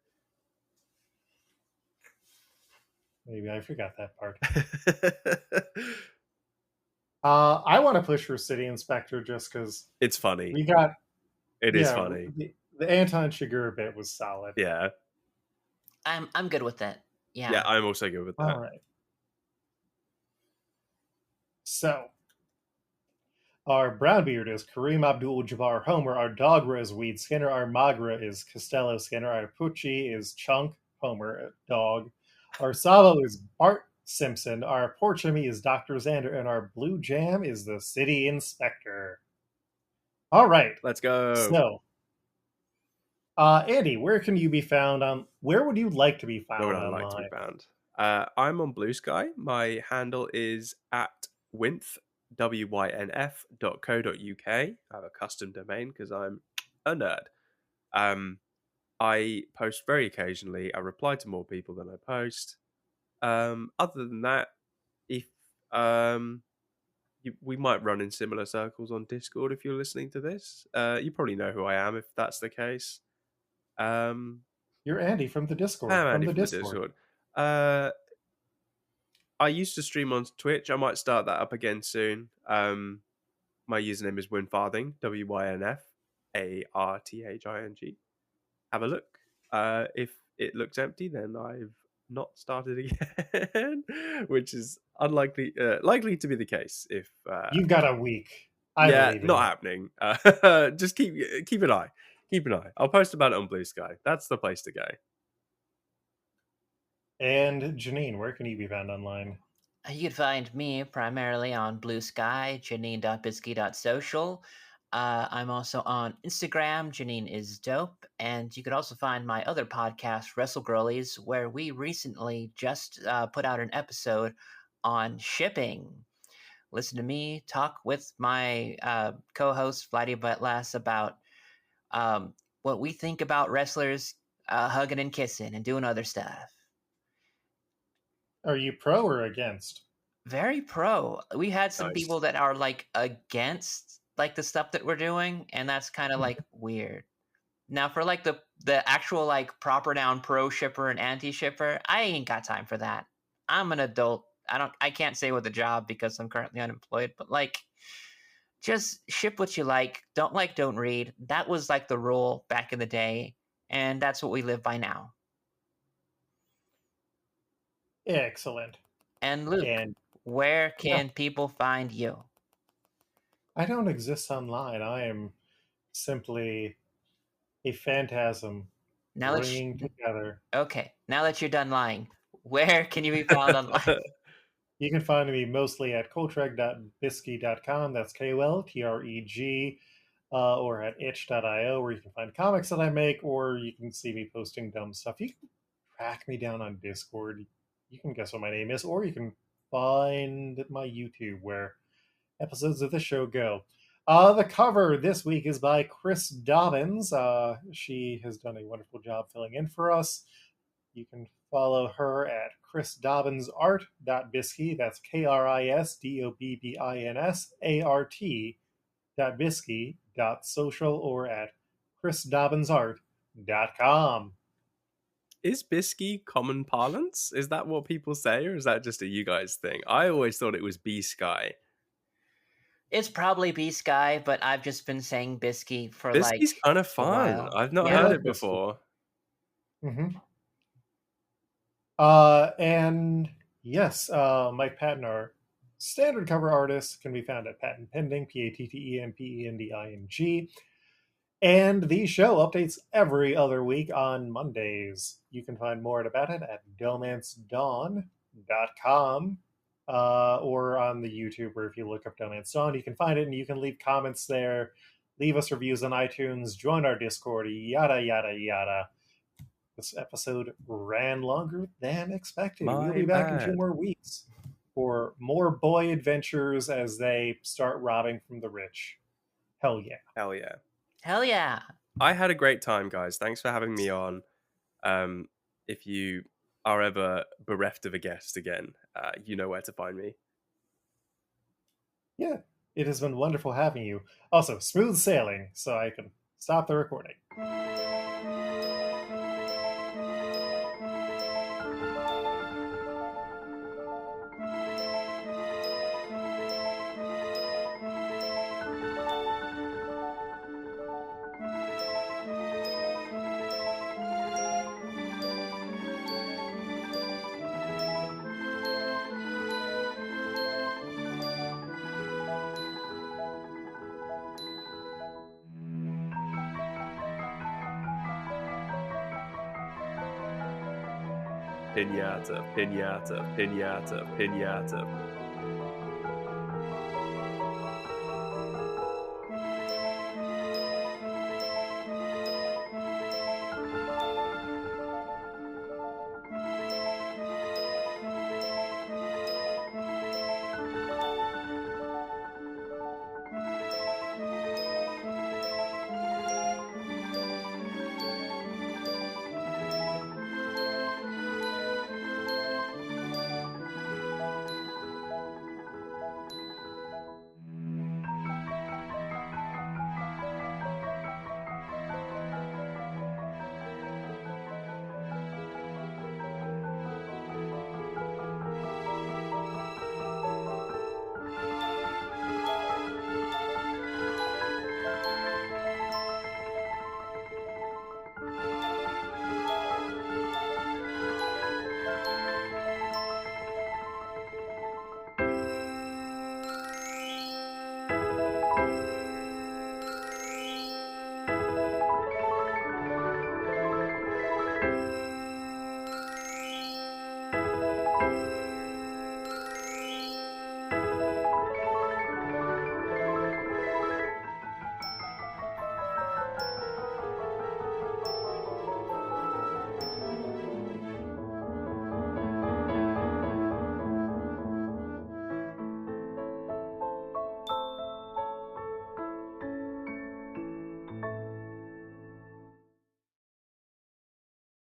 Maybe I forgot that part. I want to push for City Inspector just because It's funny. we got. It is funny. The Anton Chigurh bit was solid. Yeah. I'm good with that. Yeah. Yeah, I'm also good with that. All right. So, our Brownbeard is Kareem Abdul-Jabbar Homer. Our Dogra is Weed Skinner. Our Magra is Costello Skinner. Our Pucci is Chunk Homer, dog. Our Sabo is Bart Simpson. Our Porchemy is Dr. Xander. And our Blue Jam is the City Inspector. All right. Let's go. So, Andy, where can you be found on? Where would you like to be found Where would I online? like to be found? I'm on Blue Sky. My handle is at winth, wynf.co.uk. I have a custom domain because I'm a nerd. I post very occasionally. I reply to more people than I post. Other than that, if We might run in similar circles on Discord if you're listening to this. You probably know who I am if that's the case. You're Andy from the Discord. I'm From Andy the from the Discord. Discord. I used to stream on Twitch. I might start that up again soon. My username is Winfarthing, WYNFARTHING. Have a look. If it looks empty, then I've not started again, which is unlikely, likely to be the case. If You've got a week. I believe in not you. happening. Just keep an eye. Keep an eye. I'll post about it on Blue Sky. That's the place to go. And Janine, where can you be found online? You can find me primarily on Blue Sky, janine.bisky.social. I'm also on Instagram, Janine is dope, and you can also find my other podcast, Wrestle Girlies, where we recently just put out an episode on shipping. Listen to me talk with my co-host Vladdy Butlass about what we think about wrestlers hugging and kissing and doing other stuff. Are you pro or against? Very pro. We had some Nice. people that are like against like the stuff that we're doing, and that's kind of like weird. Now for like the actual like proper noun pro shipper and anti shipper, I ain't got time for that. I'm an adult. I can't say with a job because I'm currently unemployed, but like just ship what you like, don't read. That was like the rule back in the day, and that's what we live by now. Excellent. And Luke, And where can people find you? I don't exist online. I am simply a phantasm Now that bringing together. Okay, now that you're done lying, where can you be found online? You can find me mostly at koltreg.bisky.com. That's KOLTREG. Or at itch.io, where you can find comics that I make, or you can see me posting dumb stuff. You can track me down on Discord. You can guess what my name is, or you can find my YouTube, where episodes of the show go. The cover this week is by Chris Dobbins. She has done a wonderful job filling in for us. You can follow her at chrisdobbinsart.bisky. That's KRISDOBBINSART.bisky.social, or at chrisdobbinsart.com. Is Bisky common parlance? Is that what people say, or is that just a you guys thing? I always thought it was B-Sky. It's probably B-Sky, but I've just been saying Bisky for Bisky's kind of a fun. while. I've not Yeah. heard I like it before. Mm-hmm. And yes, Mike Patten, our standard cover artist, can be found at Patten Pending, PATTENPENDING. And the show updates every other week on Mondays. You can find more about it at DohManceDawn.com, or on the YouTube, where if you look up DohMance Dawn, you can find it, and you can leave comments there, leave us reviews on iTunes, join our Discord, yada, yada, yada. This episode ran longer than expected. We'll be back in 2 more weeks for more boy adventures as they start robbing from the rich. Hell yeah. Hell yeah. Hell yeah. I had a great time, guys. Thanks for having me on. If you are ever bereft of a guest again, you know where to find me. Yeah, it has been wonderful having you. Also, smooth sailing, so I can stop the recording. Pinata, pinata, pinata, pinata.